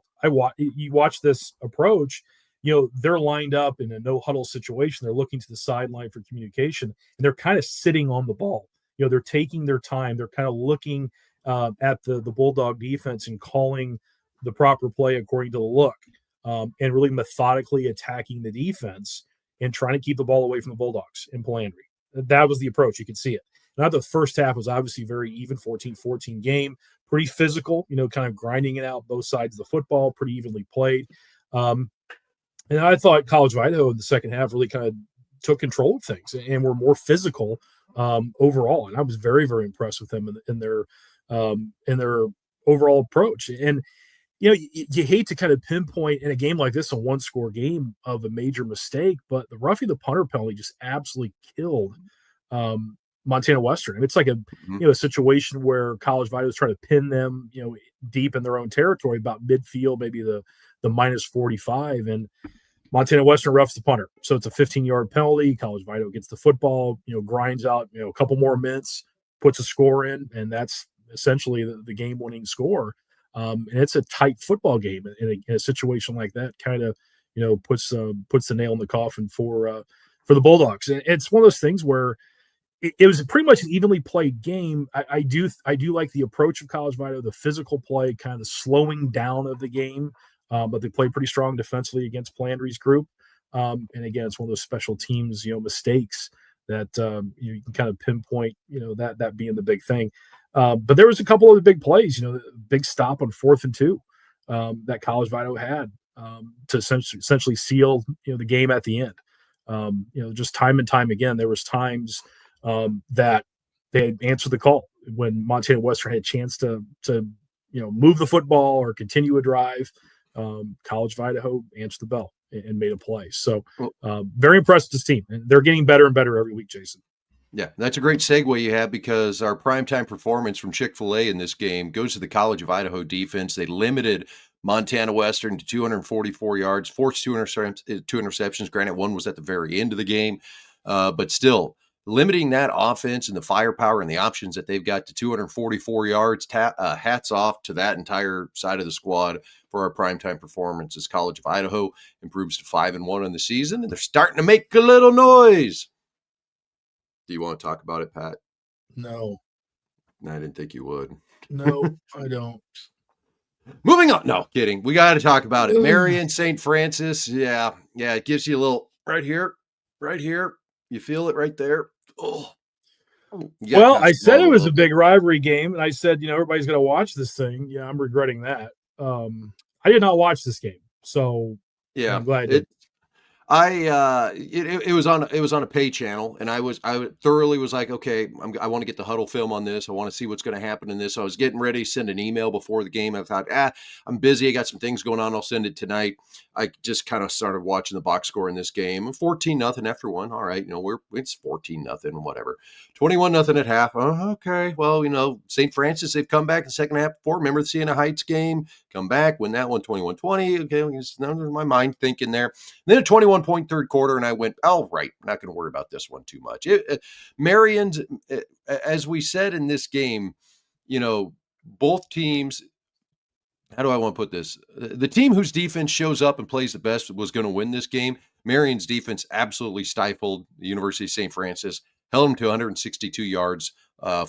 You watch this approach. They're lined up in a no huddle situation. They're looking to the sideline for communication, and they're kind of sitting on the ball. They're taking their time. They're kind of looking at the Bulldog defense and calling the proper play according to the look, and really methodically attacking the defense and trying to keep the ball away from the Bulldogs and Palandri. That was the approach. You could see it. Now, the first half was obviously very even, 14-14 game, pretty physical, kind of grinding it out both sides of the football, pretty evenly played. And I thought College of Idaho in the second half really kind of took control of things and were more physical overall. And I was very, very impressed with them in their overall approach. And you hate to kind of pinpoint in a game like this, a one-score game, of a major mistake, but the roughing the punter penalty just absolutely killed Montana Western. And it's like a situation where College of Idaho is trying to pin them, deep in their own territory, about midfield, maybe the minus 45, and Montana Western roughs the punter. So it's a 15-yard penalty. College of Idaho gets the football, grinds out, a couple more minutes, puts a score in, and that's essentially the game-winning score. And it's a tight football game in a situation like that. Kind of, puts the nail in the coffin for the Bulldogs. And it's one of those things where it was pretty much an evenly played game. I do like the approach of College of Idaho, the physical play, kind of the slowing down of the game. But they played pretty strong defensively against Palandri's group. And again, it's one of those special teams, mistakes that you can kind of pinpoint, that being the big thing. But there was a couple of the big plays, big stop on 4th and 2 that College of Idaho had to essentially seal, the game at the end. Just time and time again, there was times that they had answered the call when Montana Western had a chance to move the football or continue a drive. College of Idaho answered the bell and made a play. So very impressed with this team. And they're getting better and better every week, Jason. Yeah, that's a great segue you have, because our primetime performance from Chick-fil-A in this game goes to the College of Idaho defense. They limited Montana Western to 244 yards, forced 2 interceptions. Granted, one was at the very end of the game, but still limiting that offense and the firepower and the options that they've got to 244 yards. Hats off to that entire side of the squad for our primetime performance as College of Idaho improves to 5-1 in the season, and they're starting to make a little noise. Do you want to talk about it, Pat? No. I didn't think you would. No, I don't. Moving on. No, kidding. We got to talk about it. Marion St. Francis. Yeah. It gives you a little right here. You feel it right there. Oh. Well, I said it was a big rivalry game, and I said, everybody's going to watch this thing. Yeah, I'm regretting that. I did not watch this game, so yeah, I'm glad it was on a pay channel, and I thoroughly was like, okay, I want to get the huddle film on this. I want to see what's going to happen in this. So I was getting ready to send an email before the game. I thought, I'm busy. I got some things going on. I'll send it tonight. I just kind of started watching the box score in this game. 14-0 after one. All right, it's 14-0, whatever. 21-0 at half. Oh, okay. Well, St. Francis, they've come back in the second half before. Remember the Siena Heights game? Come back, win that one 21-20. Okay, my mind thinking there. And then a 21 21-point third quarter, and I went, oh, right, I'm not going to worry about this one too much. Marion's, as we said in this game, both teams, how do I want to put this? The team whose defense shows up and plays the best was going to win this game. Marion's defense absolutely stifled the University of St. Francis, held them to 162 yards,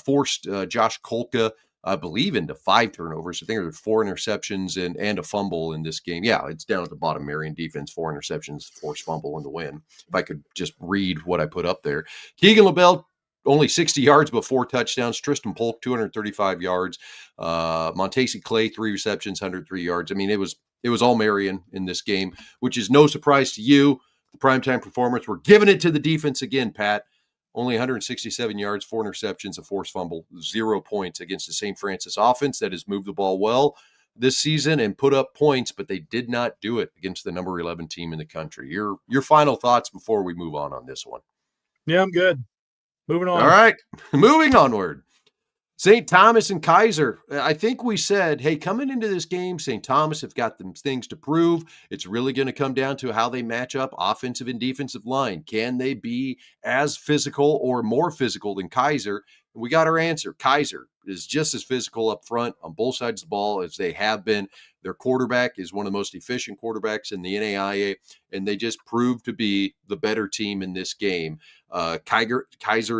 forced Josh Kolka, I believe, into 5 turnovers. I think there were 4 interceptions and a fumble in this game. Yeah, it's down at the bottom. Marion defense, 4 interceptions, forced fumble in the win. If I could just read what I put up there. Keegan LaBelle, only 60 yards, but 4 touchdowns. Tristan Polk, 235 yards. Montesi Clay, 3 receptions, 103 yards. I mean, it was all Marion in this game, which is no surprise to you. The primetime performance, we're giving it to the defense again, Pat. Only 167 yards, 4 interceptions, a forced fumble, 0 points against the St. Francis offense that has moved the ball well this season and put up points, but they did not do it against the number 11 team in the country. Your final thoughts before we move on this one? Yeah, I'm good. Moving on. All right, moving onward. St. Thomas and Kaiser. I think we said, hey, coming into this game, St. Thomas have got them things to prove. It's really going to come down to how they match up offensive and defensive line. Can they be as physical or more physical than Kaiser? And we got our answer. Kaiser is just as physical up front on both sides of the ball as they have been. Their quarterback is one of the most efficient quarterbacks in the NAIA, and they just proved to be the better team in this game. Kaiser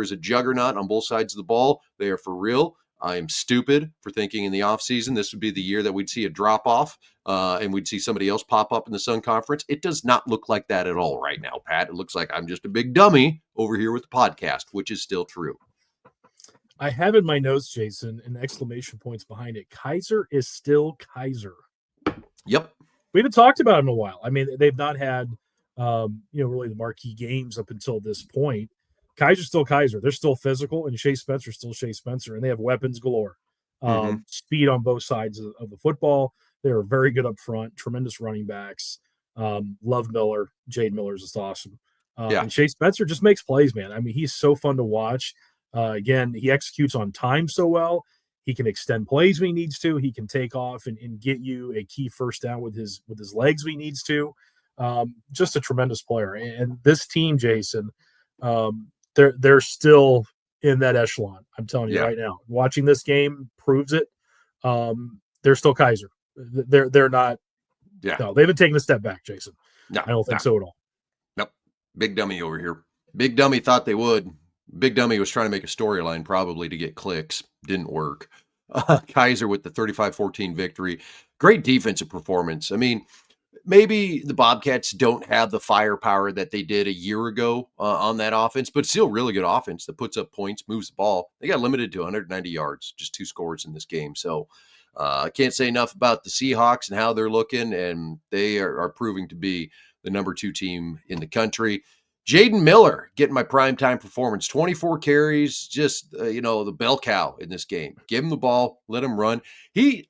is a juggernaut on both sides of the ball. They are for real. I am stupid for thinking in the offseason this would be the year that we'd see a drop-off and we'd see somebody else pop up in the Sun Conference. It does not look like that at all right now, Pat. It looks like I'm just a big dummy over here with the podcast, which is still true. I have in my notes, Jason, and exclamation points behind it. Kaiser is still Kaiser. Yep. We haven't talked about him in a while. I mean, they've not had, really the marquee games up until this point. Kaiser's still Kaiser. They're still physical, and Shea Spencer's still Shea Spencer, and they have weapons galore. Speed on both sides of the football. They're very good up front, tremendous running backs. Love Miller. Jade Miller's just awesome. And Shea Spencer just makes plays, man. I mean, he's so fun to watch. Again, he executes on time so well. He can extend plays when he needs to. He can take off and get you a key first down with his legs when he needs to. Just a tremendous player. And this team, Jason, they're still in that echelon. I'm telling you right now. Watching this game proves it. They're still Kaiser. They're not. Yeah. No, they haven't taken a step back, Jason. No, I don't think so at all. Nope. Big dummy over here. Big dummy thought they would. Big dummy was trying to make a storyline probably to get clicks. Didn't work. Kaiser with the 35-14 victory. Great defensive performance. I mean, maybe the Bobcats don't have the firepower that they did a year ago on that offense, but still really good offense that puts up points, moves the ball. They got limited to 190 yards, just 2 scores in this game. So I can't say enough about the Seahawks and how they're looking, and they are proving to be the number 2 team in the country. Jaden Miller getting my primetime performance, 24 carries, just, the bell cow in this game. Give him the ball, let him run. I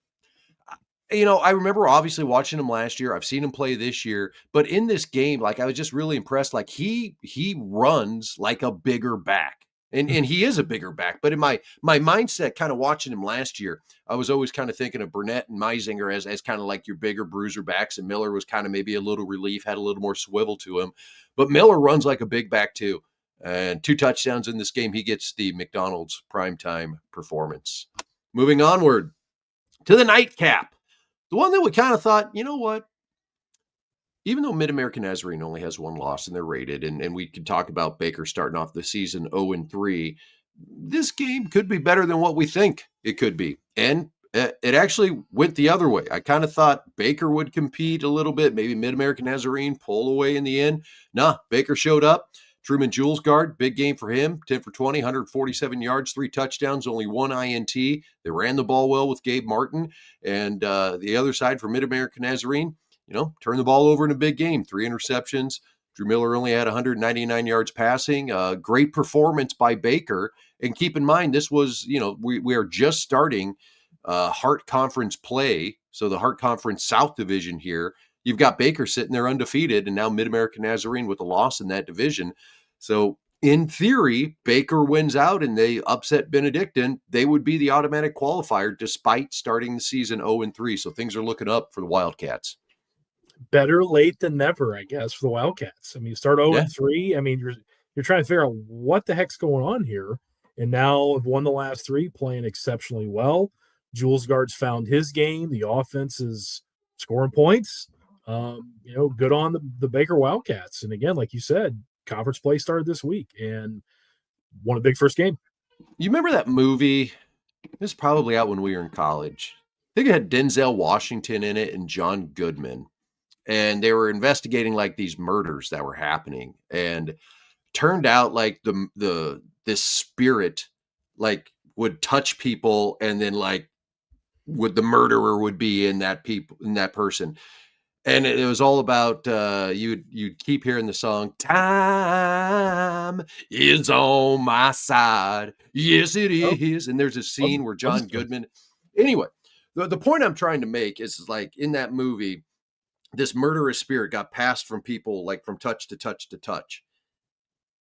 remember obviously watching him last year. I've seen him play this year, but in this game, I was just really impressed. He runs like a bigger back. And he is a bigger back, but in my mindset, kind of watching him last year, I was always kind of thinking of Burnett and Meisinger as kind of like your bigger bruiser backs, and Miller was kind of maybe a little relief, had a little more swivel to him. But Miller runs like a big back too, and 2 touchdowns in this game. He gets the McDonald's primetime performance. Moving onward to the nightcap, the one that we kind of thought, you know what? Even though Mid-American Nazarene only has 1 loss and they're rated, and we could talk about Baker starting off the season 0-3, this game could be better than what we think it could be. And it actually went the other way. I kind of thought Baker would compete a little bit, maybe Mid-American Nazarene pull away in the end. Nah, Baker showed up. Truman Jules guard, big game for him, 10 for 20, 147 yards, 3 touchdowns, only 1 INT. They ran the ball well with Gabe Martin. And the other side for Mid-American Nazarene, turn the ball over in a big game, 3 interceptions. Drew Miller only had 199 yards passing. Great performance by Baker. And keep in mind, this was, we are just starting Hart Conference play. So the Hart Conference South Division here. You've got Baker sitting there undefeated, and now Mid-American Nazarene with a loss in that division. So in theory, Baker wins out and they upset Benedictine. They would be the automatic qualifier despite starting the season 0-3. So things are looking up for the Wildcats. better late than never, I guess, for the Wildcats. I mean, you start 0-3. I mean, you're trying to figure out what the heck's going on here. And now have won the last 3, playing exceptionally well. Jules Guard's found his game. The offense is scoring points. Good on the Baker Wildcats. And again, like you said, conference play started this week and won a big first game. You remember that movie? It was probably out when we were in college. I think it had Denzel Washington in it and John Goodman. And they were investigating like these murders that were happening. And turned out like this spirit like would touch people, and then like the murderer would be in that person. And it was all about you'd keep hearing the song, "Time is on my side." Yes, it is. And there's a scene where John Goodman. Anyway, the point I'm trying to make is like in that movie, this murderous spirit got passed from people, like from touch to touch to touch.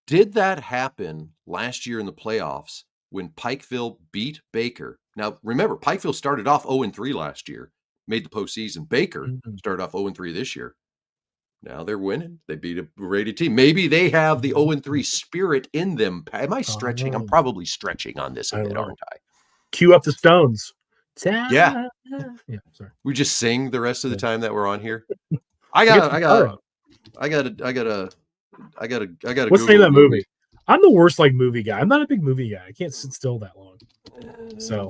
Did that happen last year in the playoffs when Pikeville beat Baker? Now, remember, Pikeville started off 0-3 last year, made the postseason. Baker started off 0-3 this year. Now they're winning. They beat a rated team. Maybe they have the 0-3 spirit in them. Am I stretching? I'm probably stretching on this a bit, aren't I? Cue up the Stones. Yeah. Sorry. We just sing the rest of the time that we're on here. I gotta. What's the name of that movie? I'm the worst like movie guy. I'm not a big movie guy. I can't sit still that long. So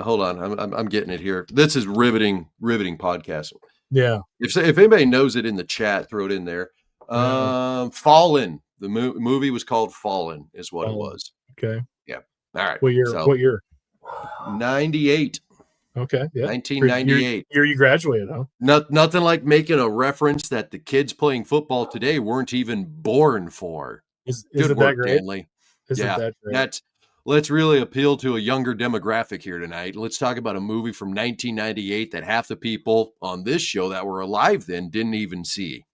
hold on. I'm getting it here. This is riveting podcast. Yeah. If anybody knows it in the chat, throw it in there. Fallen. The movie was called Fallen, is what it was. Okay. Yeah. All right. What year? 98. Okay. Yeah. 1998. Year you graduated, huh? Nothing like making a reference that the kids playing football today weren't even born for. Is it that great? Danley. That great? Let's really appeal to a younger demographic here tonight. Let's talk about a movie from 1998 that half the people on this show that were alive then didn't even see.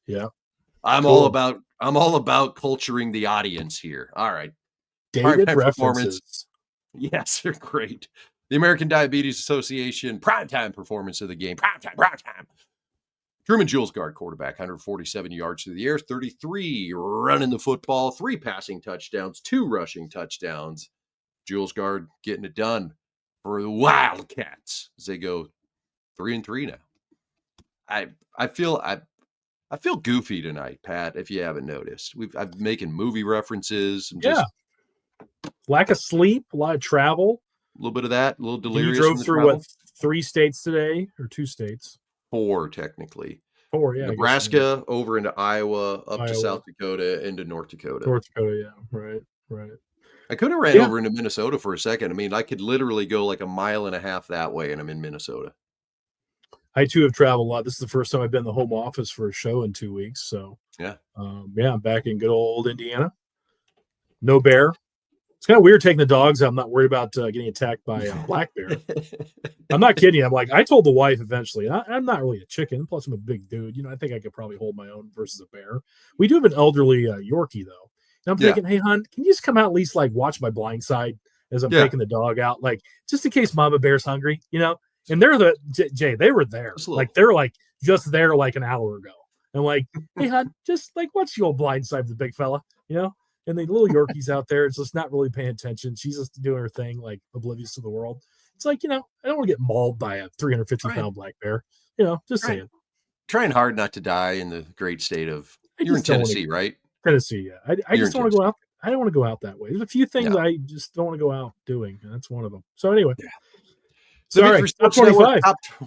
Yeah. I'm all about culturing the audience here. All right. Dated references. Yes, they're great. The American Diabetes Association primetime performance of the game. Primetime. Truman Jules Guard, quarterback, 147 yards through the air, 33 running the football, 3 passing touchdowns, 2 rushing touchdowns. Jules Guard getting it done for the Wildcats as they go 3-3 now. I feel goofy tonight, Pat. If you haven't noticed, I'm making movie references. And just lack of sleep, a lot of travel. A little bit of that, a little delirious. You drove through 3 states today, or 2 states? 4 technically. 4, yeah. Nebraska over into Iowa, to South Dakota, into North Dakota. North Dakota, yeah, right. I could have ran over into Minnesota for a second. I mean, I could literally go like a mile and a half that way, and I'm in Minnesota. I too have traveled a lot. This is the first time I've been in the home office for a show in 2 weeks. So I'm back in good old Indiana. No bear. It's kind of weird taking the dogs out. I'm not worried about getting attacked by a black bear. I'm not kidding you. I'm like, I told the wife eventually, I'm not really a chicken. Plus, I'm a big dude. I think I could probably hold my own versus a bear. We do have an elderly Yorkie, though. And I'm thinking, hey, hon, can you just come out at least like watch my blind side as I'm taking the dog out? Like, just in case Mama Bear's hungry, And they're Jay, they were there. Like, they're like just there like an hour ago. And like, hey, hon, just like watch the old blind side of the big fella, And the little Yorkie's out there, it's just not really paying attention. She's just doing her thing, like oblivious to the world. It's like, I don't want to get mauled by a 350-pound black bear. Just saying. Trying hard not to die in the great state of. You're in Tennessee, right? Tennessee, yeah. I just don't want to go out. I don't want to go out that way. There's a few things I just don't want to go out doing, and that's one of them. So anyway. Yeah. So, all right, top 25.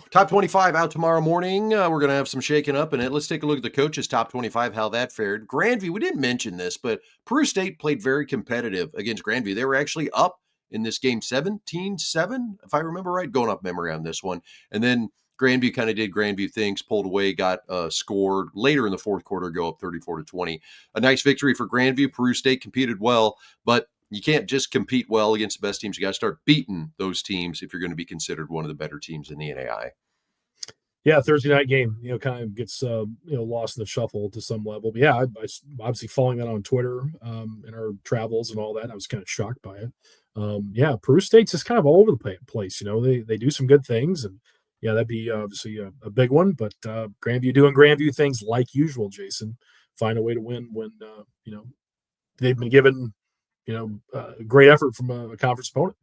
Top 25 out tomorrow morning. We're going to have some shaking up in it. Let's take a look at the coaches' top 25, how that fared. Grandview, we didn't mention this, but Peru State played very competitive against Grandview. They were actually up in this game 17-7, if I remember right, going off memory on this one. And then Grandview kind of did Grandview things, pulled away, got scored later in the fourth quarter, go up 34-20. A nice victory for Grandview. Peru State competed well, but you can't just compete well against the best teams. You got to start beating those teams if you're going to be considered one of the better teams in the NAIA. Yeah, Thursday night game, kind of gets, lost in the shuffle to some level. But yeah, I obviously following that on Twitter in our travels and all that. I was kind of shocked by it. Peru State's just kind of all over the place. They do some good things, and yeah, that'd be obviously a big one. But Grandview doing Grandview things like usual, Jason. Find a way to win when, they've been given, great effort from a conference opponent.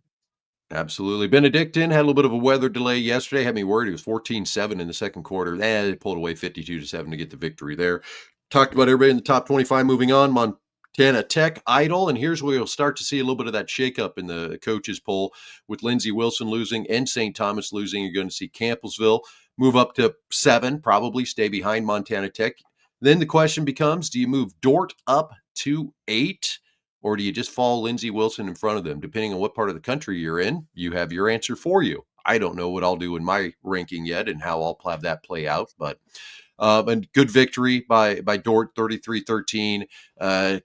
Absolutely. Benedictine had a little bit of a weather delay yesterday. Had me worried. It was 14-7 in the second quarter. They pulled away 52-7 to get the victory there. Talked about everybody in the top 25 moving on. Montana Tech idle. And here's where you'll start to see a little bit of that shakeup in the coaches poll with Lindsey Wilson losing and St. Thomas losing. You're going to see Campbellsville move up to 7, probably stay behind Montana Tech. Then the question becomes, do you move Dordt up to 8? Or do you just fall Lindsey Wilson in front of them? Depending on what part of the country you're in, you have your answer for you. I don't know what I'll do in my ranking yet and how I'll have that play out, but and good victory by Dordt, 33-13.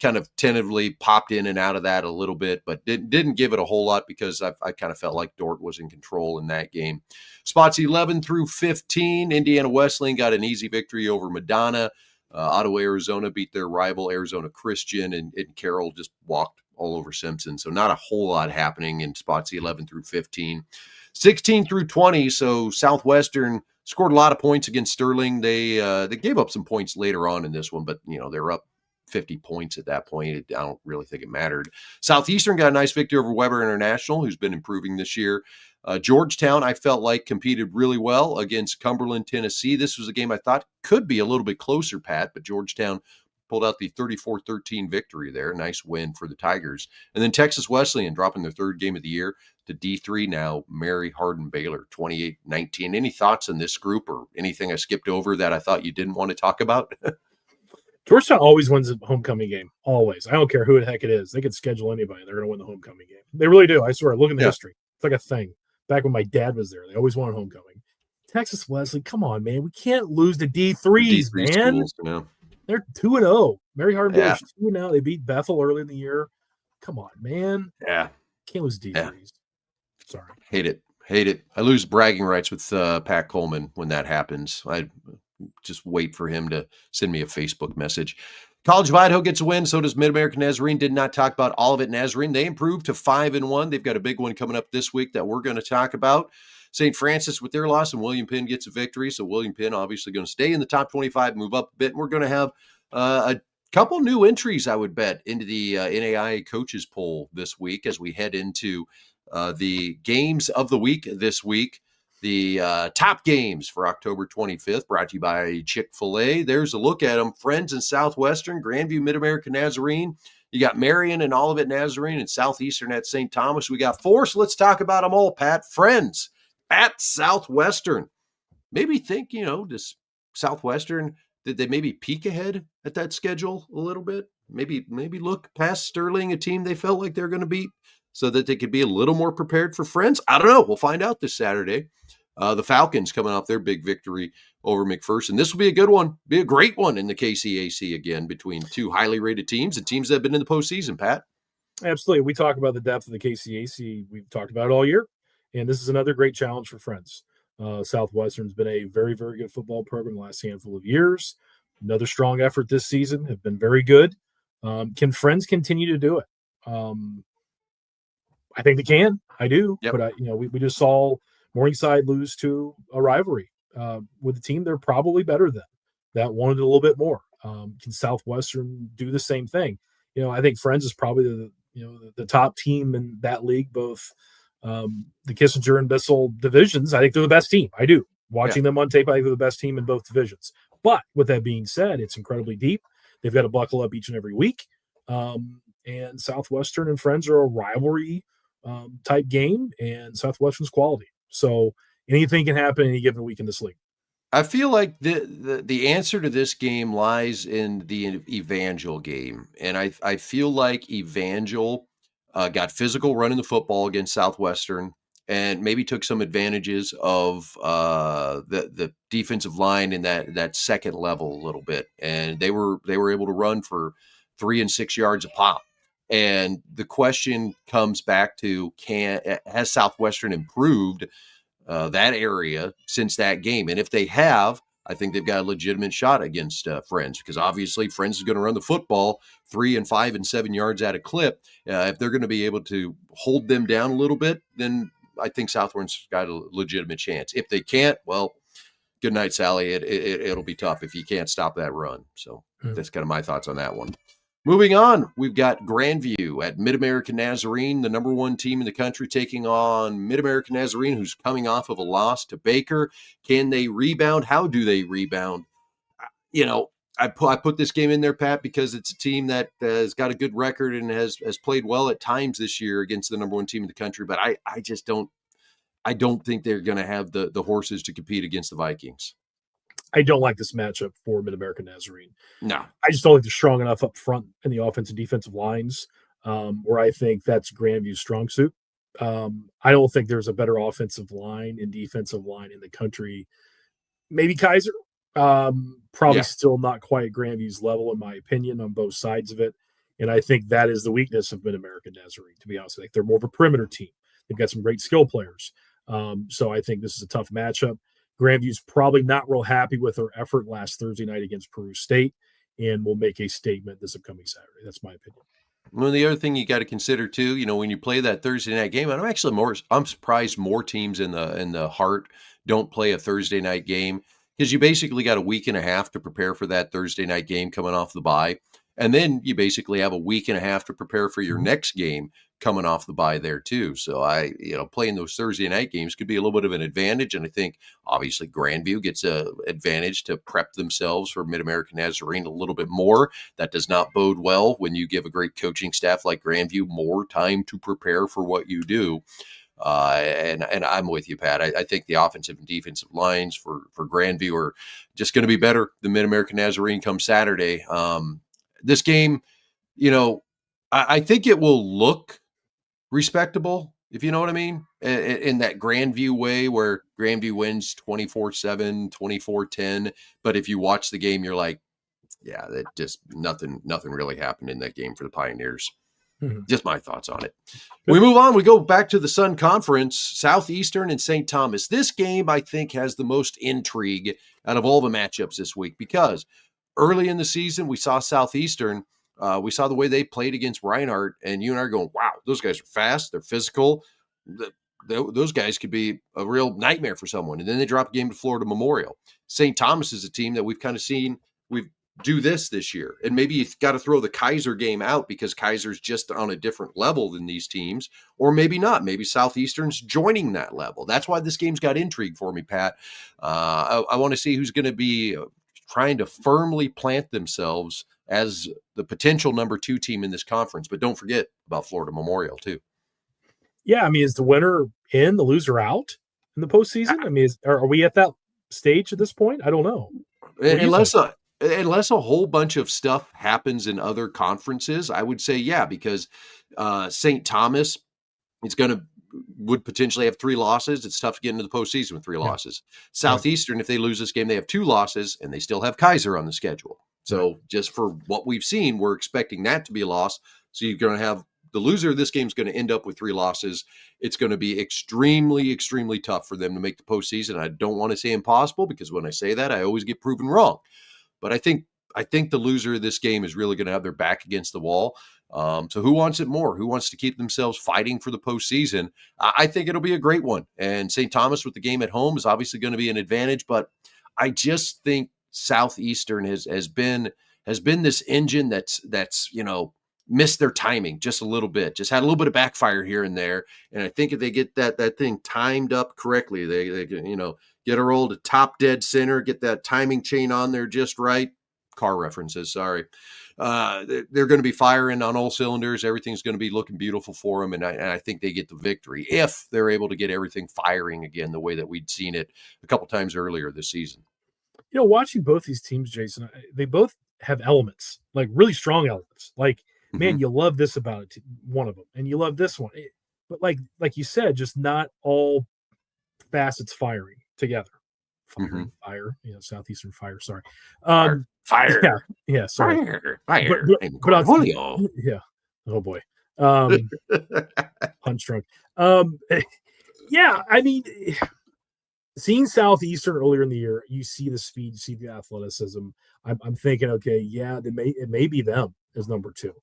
Kind of tentatively popped in and out of that a little bit, but didn't give it a whole lot because I kind of felt like Dordt was in control in that game. Spots 11 through 15. Indiana Wesleyan got an easy victory over Madonna. Ottawa, Arizona beat their rival Arizona Christian, and Carroll just walked all over Simpson. So not a whole lot happening in spots 11 through 15. 16 through 20, so Southwestern scored a lot of points against Sterling. They gave up some points later on in this one, but they're up 50 points at that point. I don't really think it mattered. Southeastern got a nice victory over Weber International, who's been improving this year. Georgetown, I felt like, competed really well against Cumberland, Tennessee. This was a game I thought could be a little bit closer, Pat, but Georgetown pulled out the 34-13 victory there. Nice win for the Tigers. And then Texas Wesleyan dropping their third game of the year to D3 now. Mary Hardin Baylor, 28-19. Any thoughts on this group or anything I skipped over that I thought you didn't want to talk about? Georgetown always wins a homecoming game. Always. I don't care who the heck it is. They could schedule anybody. They're going to win the homecoming game. They really do. I swear. Look in the history. It's like a thing. Back when my dad was there, they always won homecoming. Texas Wesleyan, come on, man. We can't lose to D3s, man. Schools, They're 2-0. Mary Hardin Baylor's 2-0. They beat Bethel early in the year. Come on, man. Yeah. Can't lose D3s. Yeah. Sorry. Hate it. I lose bragging rights with Pat Coleman when that happens. I just wait for him to send me a Facebook message. College of Idaho gets a win. So does Mid-American Nazarene. Did not talk about all of it. Nazarene, they improved to 5-1. They've got a big one coming up this week that we're going to talk about. St. Francis with their loss, and William Penn gets a victory. So William Penn obviously going to stay in the top 25, move up a bit. And we're going to have a couple new entries, I would bet, into the NAIA coaches poll this week as we head into the games of the week this week. The top games for October 25th, brought to you by Chick-fil-A. There's a look at them. Friends in Southwestern, Grandview, Mid-American Nazarene. You got Marion and Olivet Nazarene and Southeastern at St. Thomas. We got 4, so let's talk about them all, Pat. Friends at Southwestern. Maybe think, does Southwestern, did they maybe peek ahead at that schedule a little bit? Maybe look past Sterling, a team they felt like they're going to beat, so that they could be a little more prepared for Friends? I don't know. We'll find out this Saturday. The Falcons coming off their big victory over McPherson. This will be a good one, be a great one in the KCAC again between two highly rated teams and teams that have been in the postseason, Pat. Absolutely. We talk about the depth of the KCAC. We've talked about it all year, and this is another great challenge for Friends. Southwestern's been a very, very good football program the last handful of years. Another strong effort this season, have been very good. Can Friends continue to do it? I think they can. I do. Yep. But we just saw Morningside lose to a rivalry with a team they're probably better than, that wanted a little bit more. Can Southwestern do the same thing? I think Friends is probably the top team in that league, both the Kissinger and Bissell divisions. I think they're the best team. I do. Watching them on tape, I think they're the best team in both divisions. But with that being said, it's incredibly deep. They've got to buckle up each and every week. And Southwestern and Friends are a rivalry type game, and Southwestern's quality. So anything can happen any given week in this league. I feel like the answer to this game lies in the Evangel game. And I feel like Evangel got physical running the football against Southwestern and maybe took some advantages of the defensive line in that second level a little bit. And they were able to run for 3 and 6 yards a pop. And the question comes back to, has Southwestern improved that area since that game? And if they have, I think they've got a legitimate shot against Friends, because obviously Friends is going to run the football 3 and 5 and 7 yards at a clip. If they're going to be able to hold them down a little bit, then I think Southwestern's got a legitimate chance. If they can't, well, good night, Sally. It'll be tough if you can't stop that run. So that's kind of my thoughts on that one. Moving on, we've got Grandview at Mid-American Nazarene, the number one team in the country, taking on Mid-American Nazarene, who's coming off of a loss to Baker. Can they rebound? How do they rebound? I put this game in there, Pat, because it's a team that has got a good record and has played well at times this year against the number one team in the country. But I just don't think they're going to have the horses to compete against the Vikings. I don't like this matchup for Mid-American Nazarene. No. I just don't think they're strong enough up front in the offensive and defensive lines, where I think that's Grandview's strong suit. I don't think there's a better offensive line and defensive line in the country. Maybe Kaiser. Probably still not quite Grandview's level, in my opinion, on both sides of it. And I think that is the weakness of Mid-American Nazarene, to be honest with you. They're more of a perimeter team. They've got some great skill players. So I think this is a tough matchup. Grandview's probably not real happy with their effort last Thursday night against Peru State and will make a statement this upcoming Saturday. That's my opinion. Well, the other thing you got to consider too, when you play that Thursday night game, and I'm surprised more teams in the heart don't play a Thursday night game, because you basically got a week and a half to prepare for that Thursday night game coming off the bye. And then you basically have a week and a half to prepare for your next game coming off the bye there too. So playing those Thursday night games could be a little bit of an advantage. And I think obviously Grandview gets an advantage to prep themselves for Mid-American Nazarene a little bit more. That does not bode well when you give a great coaching staff like Grandview more time to prepare for what you do. And I'm with you, Pat. I think the offensive and defensive lines for Grandview are just going to be better than Mid-American Nazarene come Saturday. This game, I think it will look respectable, if you know what I mean, in that Grandview way where Grandview wins 24-7, 24-10. But if you watch the game, you're like, yeah, that just nothing really happened in that game for the Pioneers. Just my thoughts on it. We move on. We go back to the Sun Conference, Southeastern and St. Thomas. This game, I think, has the most intrigue out of all the matchups this week, because early in the season, we saw Southeastern. We saw the way they played against Reinhardt, and you and I are going, wow, those guys are fast. They're physical. Those guys could be a real nightmare for someone. And then they drop a game to Florida Memorial. St. Thomas is a team that we've kind of seen do this year. And maybe you've got to throw the Kaiser game out because Kaiser's just on a different level than these teams, or maybe not. Maybe Southeastern's joining that level. That's why this game's got intrigue for me, Pat. I want to see who's going to be trying to firmly plant themselves as the potential number 2 team in this conference. But don't forget about Florida Memorial too. Yeah, I mean, is the winner in, the loser out in the postseason? I mean, are we at that stage at this point? I don't know. Unless a whole bunch of stuff happens in other conferences, I would say, yeah, because St. Thomas would potentially have 3 losses. It's tough to get into the postseason with 3 losses. Southeastern, if they lose this game, they have 2 losses, and they still have Kaiser on the schedule. So just for what we've seen, we're expecting that to be a loss. So you're going to have the loser of this game is going to end up with 3 losses. It's going to be extremely, extremely tough for them to make the postseason. I don't want to say impossible, because when I say that, I always get proven wrong. But I think the loser of this game is really going to have their back against the wall. So who wants it more? Who wants to keep themselves fighting for the postseason? I think it'll be a great one. And St. Thomas with the game at home is obviously going to be an advantage. But I just think Southeastern has been this engine that's missed their timing just a little bit, just had a little bit of backfire here and there. And I think if they get that thing timed up correctly, they can, get her rolled to top dead center, get that timing chain on there just right. Car references, sorry. They're going to be firing on all cylinders. Everything's going to be looking beautiful for them. And I think they get the victory if they're able to get everything firing again the way that we'd seen it a couple times earlier this season. Watching both these teams, Jason, they both have elements, like really strong elements. Like, man, you love this about it, one of them, and you love this one. But like you said, just not all facets firing together. Fire, Southeastern Fire. Sorry, fire. Yeah. Sorry, fire. But Julio. Yeah. Oh boy. Punch drunk. Yeah. I mean, seeing Southeastern earlier in the year, you see the speed, you see the athleticism. I'm thinking, okay, yeah, it may be them as number 2.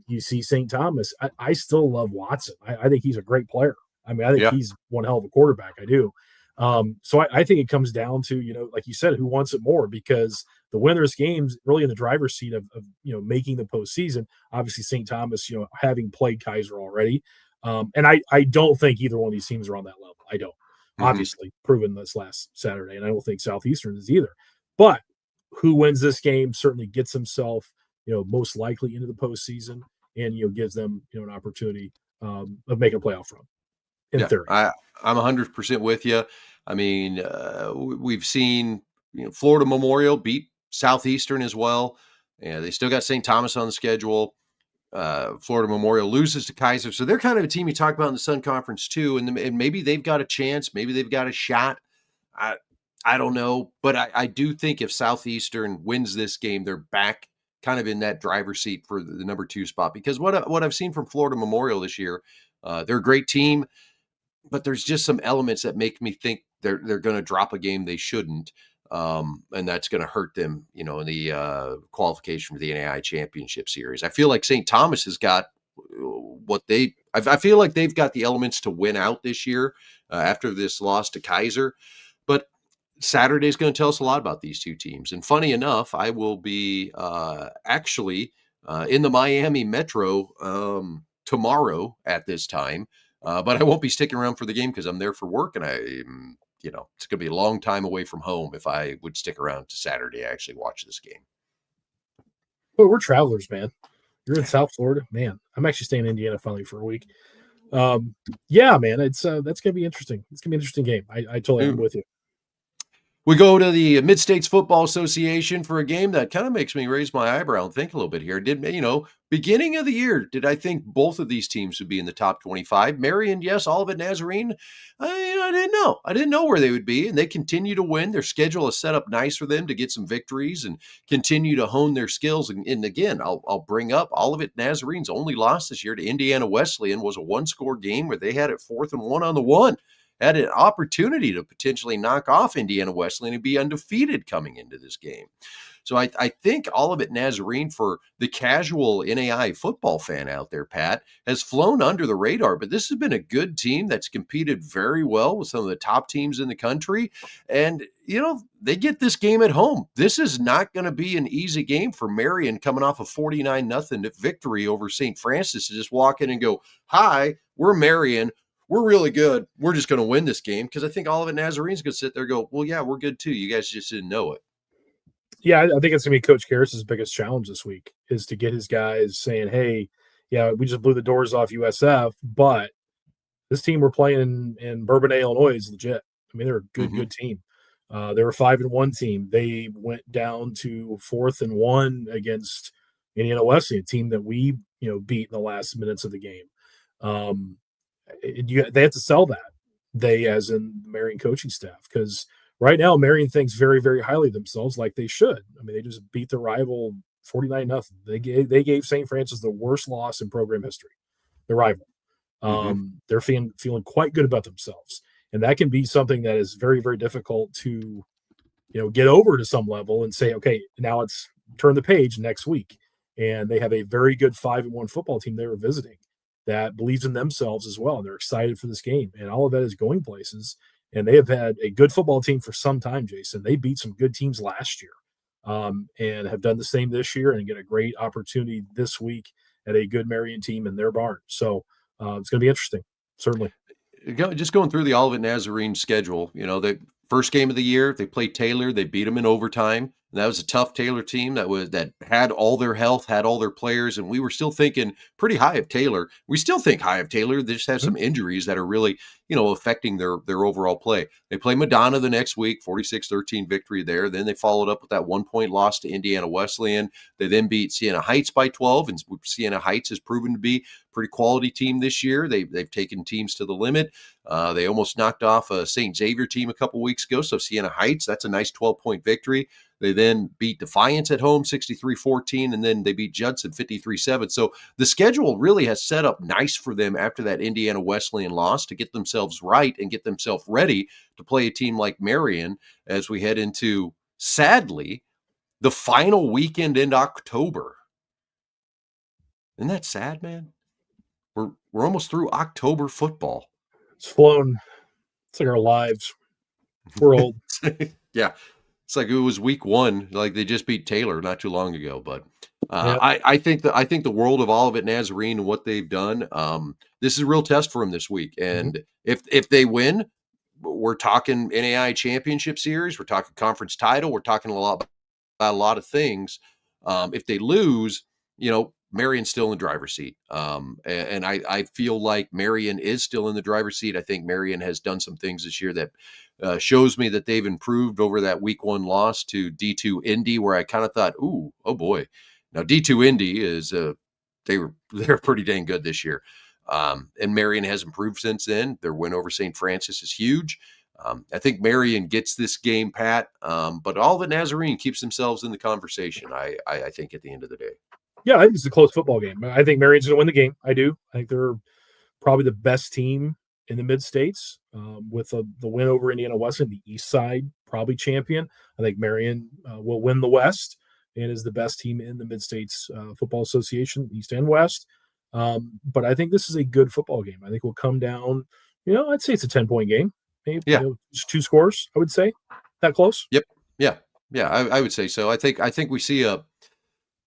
You see St. Thomas. I still love Watson. I think he's a great player. I mean, I think Yeah. he's one hell of a quarterback. I do. So I think it comes down to, like you said, who wants it more, because the winner's game's really in the driver's seat of making the postseason. Obviously, St. Thomas, having played Kaiser already. And I don't think either one of these teams are on that level. I don't. Obviously, proven this last Saturday, and I don't think Southeastern is either. But who wins this game certainly gets himself, most likely into the postseason, and gives them, an opportunity of making a playoff run. In theory, I'm 100% with you. I mean, we've seen Florida Memorial beat Southeastern as well. Yeah, they still got St. Thomas on the schedule. Florida Memorial loses to Kaiser, so they're kind of a team you talk about in the Sun Conference too, and maybe they've got a chance, maybe they've got a shot. I don't know, but I do think if Southeastern wins this game, they're back kind of in that driver's seat for the number 2 spot. Because what I've seen from Florida Memorial this year, they're a great team, but there's just some elements that make me think they're going to drop a game they shouldn't. And that's going to hurt them, in the qualification for the NAIA Championship Series. I feel like St. Thomas has got I feel like they've got the elements to win out this year after this loss to Kaiser. But Saturday's going to tell us a lot about these two teams. And funny enough, I will be actually in the Miami Metro tomorrow at this time. But I won't be sticking around for the game because I'm there for work, and it's going to be a long time away from home if I would stick around to Saturday to actually watch this game. Well, we're travelers, man. You're in South Florida, man. I'm actually staying in Indiana finally for a week. Yeah, man, it's that's going to be interesting. It's going to be an interesting game. I totally am with you. We go to the Mid-States Football Association for a game that kind of makes me raise my eyebrow and think a little bit here. Beginning of the year, did I think both of these teams would be in the top 25? Marion, yes. Olivet Nazarene, I didn't know. I didn't know where they would be, and they continue to win. Their schedule is set up nice for them to get some victories and continue to hone their skills. And again, I'll bring up Olivet Nazarene's only loss this year to Indiana Wesleyan was a one-score game where they had it 4th and 1 on the 1. Had an opportunity to potentially knock off Indiana Wesleyan and be undefeated coming into this game. So I think Olivet Nazarene, for the casual NAIA football fan out there, Pat, has flown under the radar. But this has been a good team that's competed very well with some of the top teams in the country. And, they get this game at home. This is not going to be an easy game for Marion coming off a 49-0 victory over St. Francis to just walk in and go, "Hi, we're Marion. We're really good. We're just going to win this game." Because I think Olivet Nazarene's going to sit there and go, "Well, yeah, we're good too. You guys just didn't know it." Yeah, I think it's going to be Coach Karras' biggest challenge this week is to get his guys saying, "Hey, yeah, we just blew the doors off USF, but this team we're playing in Bourbonnais, Illinois is legit. I mean, they're a good team. They're a 5-1 team. They went down to 4th and 1 against Indiana Wesleyan, a team that we beat in the last minutes of the game. They have to sell that. They, as in the Marion coaching staff, because right now Marion thinks very, very highly of themselves, like they should. I mean, they just beat the rival 49-0. They gave St. Francis the worst loss in program history. The rival. They're feeling quite good about themselves, and that can be something that is very, very difficult to get over to some level and say, okay, now let's turn the page next week. And they have a very good 5-1 football team they were visiting that believes in themselves as well. And they're excited for this game. And all of that is going places. And they have had a good football team for some time, Jason. They beat some good teams last year and have done the same this year and get a great opportunity this week at a good Marion team in their barn. So it's going to be interesting, certainly. Just going through the Olivet Nazarene schedule, the first game of the year, they played Taylor. They beat them in overtime. And that was a tough Taylor team that had all their health, had all their players, and we were still thinking pretty high of Taylor. We still think high of Taylor. They just have some injuries that are really, affecting their overall play. They play Madonna the next week, 46-13 victory there. Then they followed up with that 1-point loss to Indiana Wesleyan. They then beat Siena Heights by 12, and Siena Heights has proven to be a pretty quality team this year. They've taken teams to the limit. They almost knocked off a St. Xavier team a couple weeks ago. So Siena Heights, that's a nice 12-point victory. They then beat Defiance at home 63-14, and then they beat Judson 53-7. So the schedule really has set up nice for them after that Indiana Wesleyan loss to get themselves right and get themselves ready to play a team like Marion as we head into, sadly, the final weekend in October. Isn't that sad, man? We're almost through October football. It's flown. It's like our lives. We're old. Yeah. It's like it was week 1, like they just beat Taylor not too long ago, but Yeah. I think the world of Olivet Nazarene and what they've done. This is a real test for them this week, and if they win, we're talking NAIA championship series, we're talking conference title, we're talking about a lot of things. If they lose, Marion's still in the driver's seat. And I feel like Marion is still in the driver's seat. I think Marion has done some things this year that shows me that they've improved over that week 1 loss to D2 Indy, where I kind of thought, oh boy. Now D2 Indy is they're pretty dang good this year. And Marion has improved since then. Their win over St. Francis is huge. I think Marion gets this game, Pat, but all the Nazarene keeps themselves in the conversation, I think, at the end of the day. Yeah, I think it's a close football game. I think Marion's going to win the game. I do. I think they're probably the best team in the mid-states, with the win over Indiana Wesleyan, the East Side probably champion. I think Marion will win the West and is the best team in the Mid-States Football Association, East and West. But I think this is a good football game. I think we'll come down, I'd say it's a 10-point game. Maybe, Yeah. Just 2 scores, I would say. That close? Yep. Yeah. Yeah, I would say so. I think we see a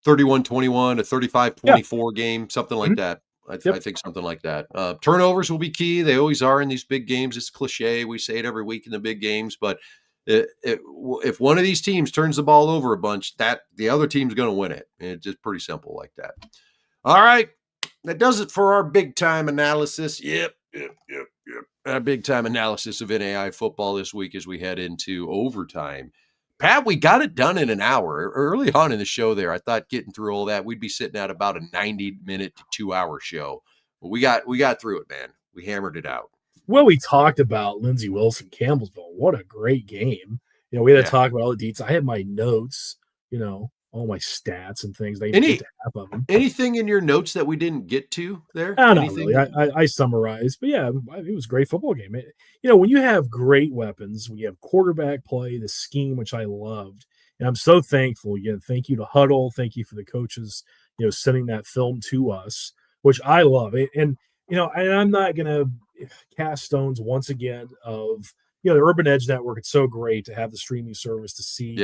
31-21, a 35-24 game, something like that. I think something like that. Turnovers will be key. They always are in these big games. It's cliche. We say it every week in the big games, but if one of these teams turns the ball over a bunch, that the other team's going to win it. It's just pretty simple like that. All right. That does it for our big time analysis. Yep. Our big time analysis of NAIA football this week as we head into overtime. Pat, we got it done in an hour. Early on in the show there, I thought getting through all that, we'd be sitting at about a 90-minute to 2-hour show. But we got through it, man. We hammered it out. Well, we talked about Lindsey Wilson, Campbellsville. What a great game. We had to talk about all the details. I had my notes, all my stats and things. They get to half of them. Anything in your notes that we didn't get to there? Not really. I summarized, but yeah, it was a great football game. When you have great weapons, when you have quarterback play, the scheme, which I loved, and I'm so thankful. Again, thank you to Huddle. Thank you for the coaches, sending that film to us, which I love. And I'm not going to cast stones once again of, the Urban Edge Network. It's so great to have the streaming service to see,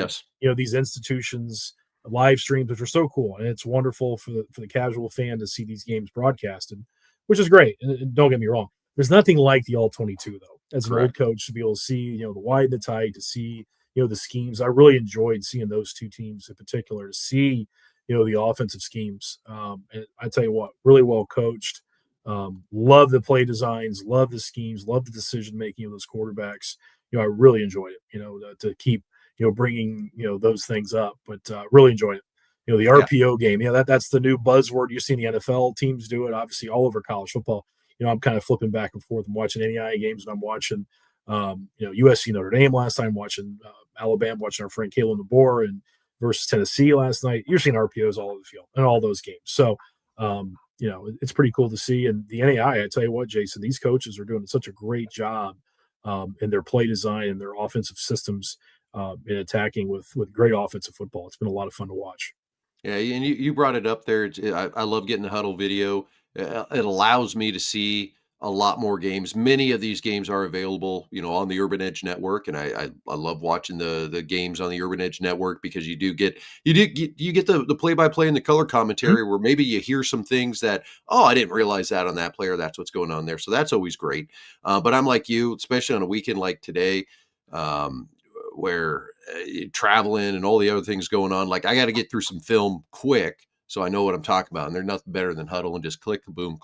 these institutions live streams, which are so cool, and it's wonderful for the casual fan to see these games broadcasted, which is great. And don't get me wrong, there's nothing like the all 22 though. As an old coach, to be able to see the wide and the tight, to see the schemes. I really enjoyed seeing those two teams in particular, to see the offensive schemes. And I tell you what, really well coached. Love the play designs, love the schemes, love the decision making of those quarterbacks. I really enjoyed it. To keep bringing those things up, but really enjoyed it. The RPO game, that's the new buzzword. You've seen the NFL teams do it, obviously all over college football. I'm kind of flipping back and forth. I'm watching NAIA games, and I'm watching USC Notre Dame last time, watching Alabama, watching our friend Kalen DeBoer and versus Tennessee last night. You're seeing RPOs all over the field in all those games. So it's pretty cool to see. And the NAIA, I tell you what, Jason, these coaches are doing such a great job in their play design and their offensive systems. In attacking with great offensive football. It's been a lot of fun to watch. Yeah, and you brought it up there. I love getting the Huddle video. It allows me to see a lot more games. Many of these games are available, on the Urban Edge Network, and I love watching the games on the Urban Edge Network because you get the play-by-play and the color commentary where maybe you hear some things that, I didn't realize that on that player. That's what's going on there. So that's always great. But I'm like you, especially on a weekend like today, where traveling and all the other things going on, like I got to get through some film quick so I know what I'm talking about. And there's nothing better than Huddle and just click, boom,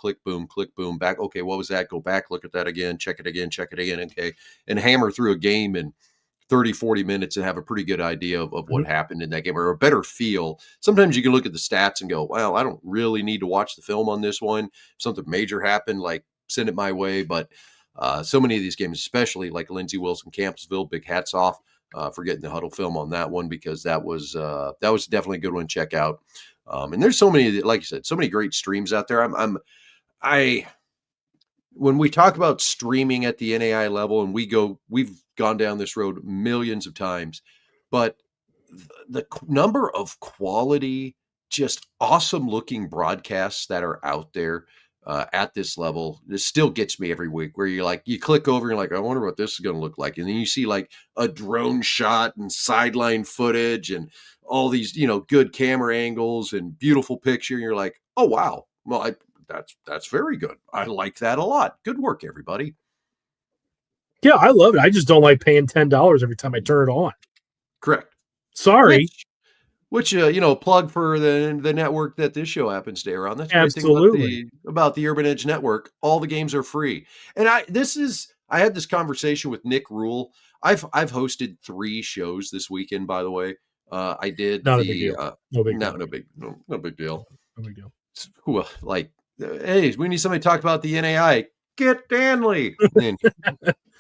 back. Okay, what was that? Go back, look at that again, check it again. Okay. And hammer through a game in 30, 40 minutes and have a pretty good idea of what happened in that game, or a better feel. Sometimes you can look at the stats and go, well, I don't really need to watch the film on this one. If something major happened, like send it my way. But so many of these games, especially like Lindsey Wilson, Campbellsville, big hats off for getting the Huddle film on that one, because that was definitely a good one to check out. And there's so many, like you said, so many great streams out there. When we talk about streaming at the NAIA level, and we've gone down this road millions of times, but the number of quality, just awesome looking broadcasts that are out there, at this level. This still gets me every week, where you're like, you click over, you're like, I wonder what this is going to look like. And then you see like a drone shot and sideline footage and all these, good camera angles and beautiful picture. And you're like, oh, wow. Well, that's very good. I like that a lot. Good work, everybody. Yeah, I love it. I just don't like paying $10 every time I turn it on. Correct. Sorry. Which plug for the network that this show happens to air on. That's the great thing about the Urban Edge Network. All the games are free. And I had this conversation with Nick Rule. I've hosted 3 shows this weekend, by the way. I did not a big deal. No big deal. Well, like, hey, we need somebody to talk about the NAIA. Get Dannelly.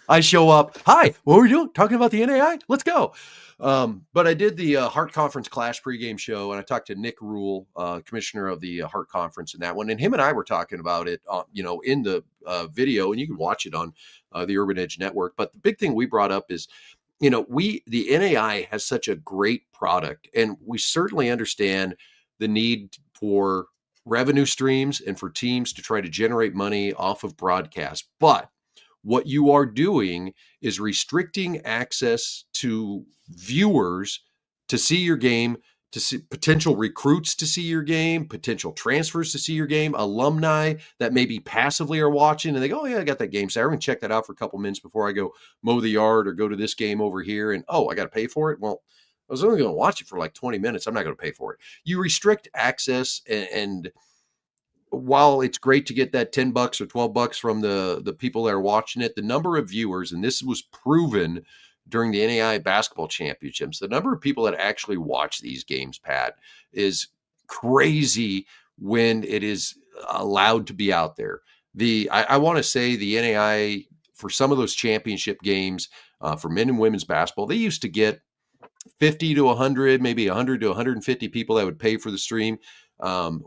I show up. Hi, what are we doing? Talking about the NAIA? Let's go. But I did the Heart Conference Clash pregame show, and I talked to Nick Rule, commissioner of the Heart Conference in that one. And him and I were talking about it, in the video, and you can watch it on the Urban Edge Network. But the big thing we brought up is, the NAIA has such a great product, and we certainly understand the need for revenue streams and for teams to try to generate money off of broadcast. But what you are doing is restricting access to viewers to see your game, to see potential recruits to see your game, potential transfers to see your game, alumni that maybe passively are watching and they go, oh yeah, I got that game. So I'm going to check that out for a couple minutes before I go mow the yard or go to this game over here. And, oh, I got to pay for it. Well, I was only going to watch it for like 20 minutes. I'm not going to pay for it. You restrict access, and while it's great to get that $10 or $12 from the people that are watching it, the number of viewers, and this was proven during the NAIA basketball championships, the number of people that actually watch these games, Pat, is crazy when it is allowed to be out there. I want to say the NAIA, for some of those championship games for men and women's basketball, they used to get 50 to 100, maybe 100 to 150 people that would pay for the stream.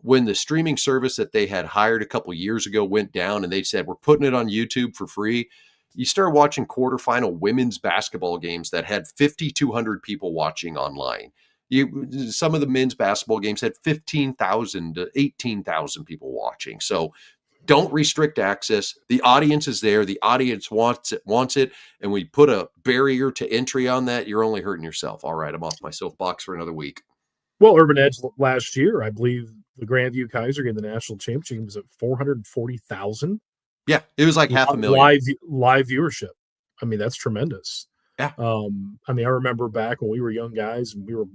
When the streaming service that they had hired a couple years ago went down and they said, we're putting it on YouTube for free, you start watching quarterfinal women's basketball games that had 5,200 people watching online. Some of the men's basketball games had 15,000 to 18,000 people watching. So don't restrict access. The audience is there. The audience wants it. And we put a barrier to entry on that, you're only hurting yourself. All right, I'm off my soapbox for another week. Well, Urban Edge last year, I believe the Grandview Kaiser game, the national championship, was at 440,000. Yeah, it was like 500,000 live viewership. I mean, that's tremendous. Yeah. I remember back when we were young guys, and we were,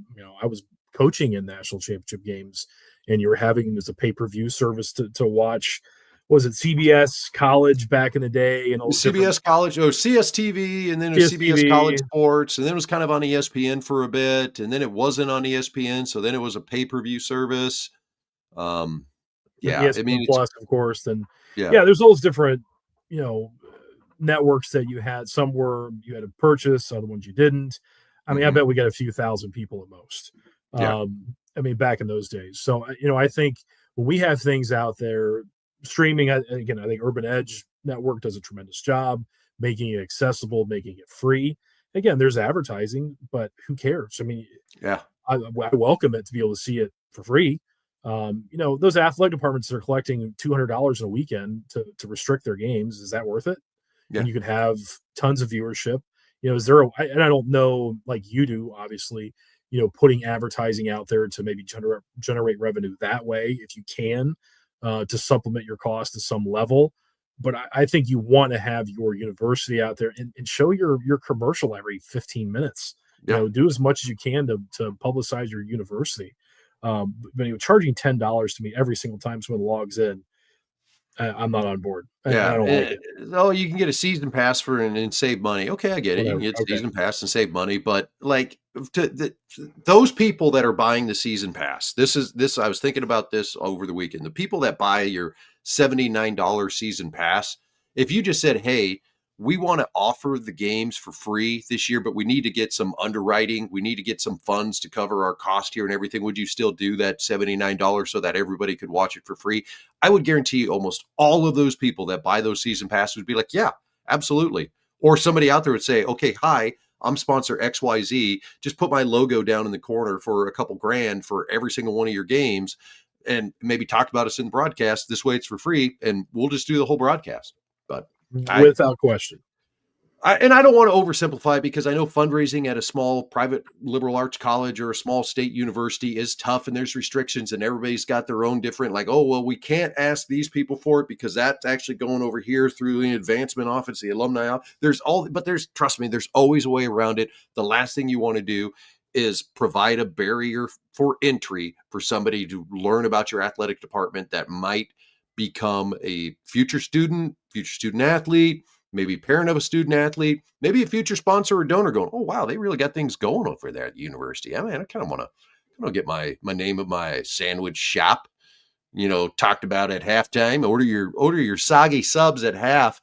I was coaching in national championship games, and you were having as a pay-per-view service to watch. Was it CBS College back in the day? And CBS College, CSTV, and then it was CBS College Sports, and then it was kind of on ESPN for a bit, and then it wasn't on ESPN, so then it was a pay-per-view service. ESPN Plus, of course, and there's those different, networks that you had. Some were you had to purchase, other ones you didn't. I mean, I bet we got a few thousand people at most. Back in those days. So, I think when we have things out there, streaming, again, I think Urban Edge Network does a tremendous job making it accessible, making it free. Again, there's advertising, but who cares? I mean, I welcome it to be able to see it for free. Those athletic departments that are collecting $200 in a weekend to restrict their games, is that worth it? Yeah. And you can have tons of viewership. Is there I don't know, like you do, obviously, putting advertising out there to maybe generate revenue that way, if you can, to supplement your cost to some level. But I think you want to have your university out there and show your commercial every 15 minutes. Do as much as you can to publicize your university. But charging $10 to me every single time someone logs in, I'm not on board. I don't like it. Oh, you can get a season pass and save money. Okay, I get it. You can get a season pass and save money, but like those people that are buying the season pass, I was thinking about this over the weekend. The people that buy your $79 season pass, if you just said, hey, we want to offer the games for free this year, but we need to get some underwriting. We need to get some funds to cover our cost here and everything. Would you still do that $79 so that everybody could watch it for free? I would guarantee you almost all of those people that buy those season passes would be like, yeah, absolutely. Or somebody out there would say, okay, hi, I'm sponsor XYZ. Just put my logo down in the corner for a couple grand for every single one of your games. and maybe talk about us in the broadcast. This way it's for free, and we'll just do the whole broadcast. But without question. And I don't want to oversimplify, because I know fundraising at a small private liberal arts college or a small state university is tough, and there's restrictions, and everybody's got their own different, like, oh, well, we can't ask these people for it because that's actually going over here through the advancement office, the alumni office. Trust me, there's always a way around it. The last thing you want to do is provide a barrier for entry for somebody to learn about your athletic department that might become a future student athlete, maybe parent of a student athlete, maybe a future sponsor or donor going, oh, wow, they really got things going over there at the university. I mean, I kind of want to get my name of my sandwich shop, talked about at halftime. Order your soggy subs at half.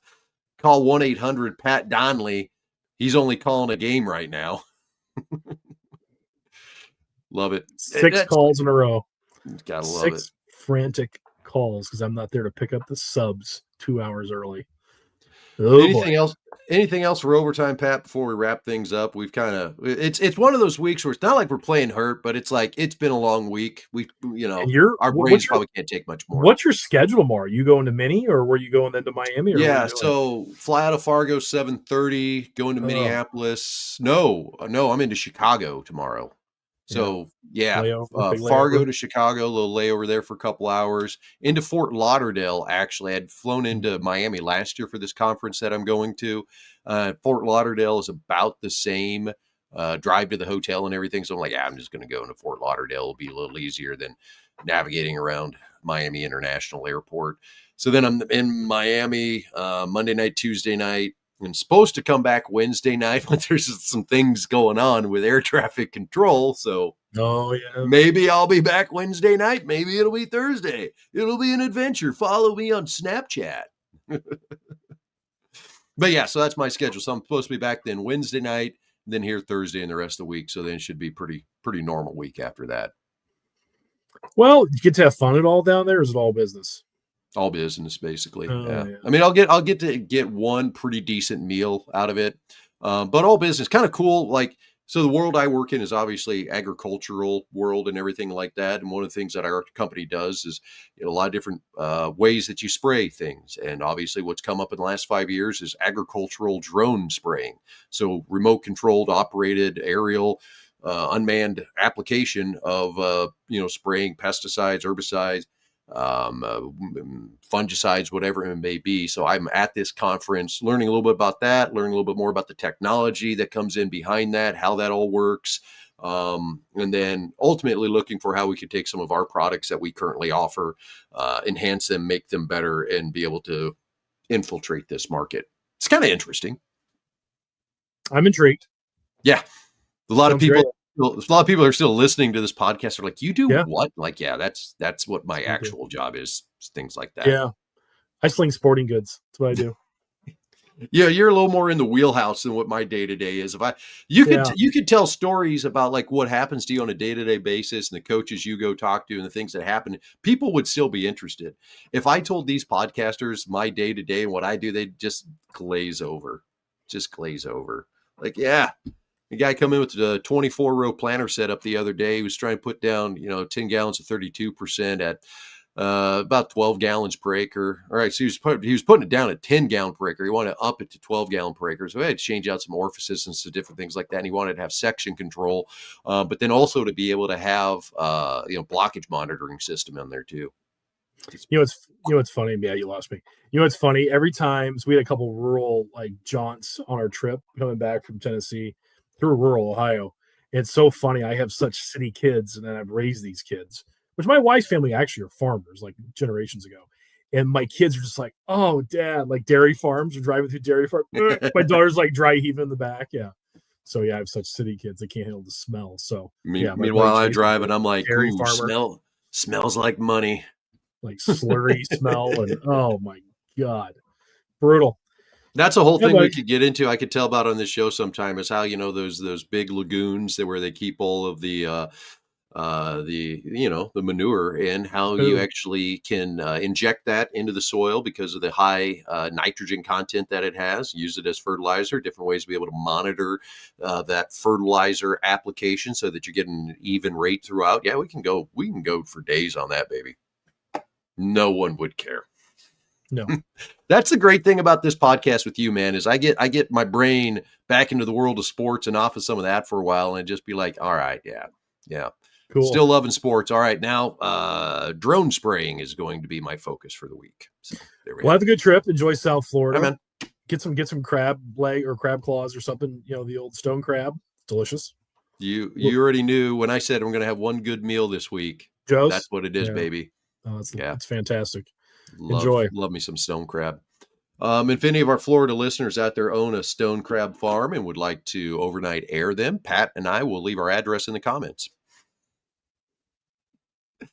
Call 1-800 Dannelly. He's only calling a game right now. Love it. 6 calls in a row. Gotta love 6 it. frantic calls because I'm not there to pick up the subs 2 hours early. Oh, anything else for overtime, Pat, before we wrap things up? We've it's one of those weeks where it's not like we're playing hurt, but it's like it's been a long week. Our brains probably can't take much more. What's your schedule tomorrow? Are you going to Mini, or were you going then to Miami? Or so fly out of Fargo 7:30, going to Minneapolis. No, I'm into Chicago tomorrow. So Fargo to Chicago, a little layover there for a couple hours, into Fort Lauderdale. Actually, I'd flown into Miami last year for this conference that I'm going to. Fort Lauderdale is about the same drive to the hotel and everything. So I'm like, I'm just going to go into Fort Lauderdale. It'll be a little easier than navigating around Miami International Airport. So then I'm in Miami Monday night, Tuesday night. I'm supposed to come back Wednesday night, but there's some things going on with air traffic control. So maybe I'll be back Wednesday night. Maybe it'll be Thursday. It'll be an adventure. Follow me on Snapchat. But yeah, so that's my schedule. So I'm supposed to be back then Wednesday night, then here Thursday and the rest of the week. So then it should be pretty normal week after that. Well, you get to have fun at all down there, or is it all business? All business, basically. Yeah. I mean, I'll get to get one pretty decent meal out of it, but all business, kind of cool. Like, so the world I work in is obviously agricultural world and everything like that. And one of the things that our company does is a lot of different ways that you spray things. And obviously what's come up in the last 5 years is agricultural drone spraying. So remote controlled, operated, aerial, unmanned application of, spraying pesticides, herbicides, fungicides, whatever it may be. So I'm at this conference learning a little bit about that, learning a little bit more about the technology that comes in behind that, how that all works. And then ultimately looking for how we could take some of our products that we currently offer, enhance them, make them better, and be able to infiltrate this market. It's kind of interesting. I'm intrigued. Yeah. A lot of people are still listening to this podcast. Are like, you do what? Like, that's what my actual job is. Things like that. Yeah. I sling sporting goods. That's what I do. Yeah. You're a little more in the wheelhouse than what my day-to-day is. You could tell stories about like what happens to you on a day-to-day basis and the coaches you go talk to and the things that happen. People would still be interested. If I told these podcasters my day-to-day and what I do, they'd just glaze over. Like, yeah. The guy come in with the 24-row planter setup the other day. He was trying to put down, 10 gallons of 32% at about 12 gallons per acre. All right, so he was putting it down at 10 gallon per acre. He wanted to up it to 12 gallon per acre. So he had to change out some orifices and some different things like that. And he wanted to have section control, but then also to be able to have blockage monitoring system in there too. What's funny? Yeah, you lost me. What's funny? Every time, so we had a couple rural like jaunts on our trip coming back from Tennessee through rural Ohio. It's so funny. I have such city kids, and I've raised these kids, which my wife's family actually are farmers, like generations ago. And my kids are just like, "Oh, Dad!" Like dairy farms. We're driving through dairy farm. My daughter's like dry heaving in the back. Yeah. So yeah, I have such city kids. They can't handle the smell. So meanwhile, I drive and I'm like, smells like money, like slurry smell, and oh my God, brutal. That's a whole thing we could get into. I could tell about on this show sometime is how, those big lagoons where they keep all of the the manure and how you actually can inject that into the soil because of the high nitrogen content that it has. Use it as fertilizer. Different ways to be able to monitor that fertilizer application so that you're getting an even rate throughout. Yeah, we can go for days on that, baby. No one would care. No. That's the great thing about this podcast with you, man, is I get my brain back into the world of sports and off of some of that for a while and just be like, all right, yeah. Cool. Still loving sports. All right, now drone spraying is going to be my focus for the week. So there we go. Have a good trip. Enjoy South Florida. Hi, man. Get some crab leg or crab claws or something. The old stone crab. Delicious. You already knew when I said I'm going to have one good meal this week. Joe's? That's what it is, baby. Oh, it's fantastic. Love me some stone crab. If any of our Florida listeners out there own a stone crab farm and would like to overnight air them, Pat and I will leave our address in the comments.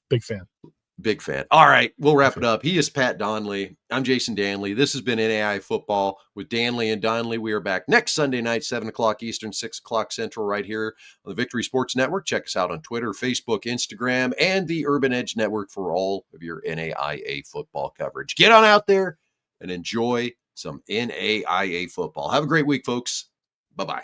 Big fan. All right, we'll wrap it up. He is Pat Donley. I'm Jason Dannelly. This has been NAIA Football with Dannelly and Donley. We are back next Sunday night, 7 o'clock Eastern, 6 o'clock Central, right here on the Victory Sports Network. Check us out on Twitter, Facebook, Instagram, and the Urban Edge Network for all of your NAIA football coverage. Get on out there and enjoy some NAIA football. Have a great week, folks. Bye-bye.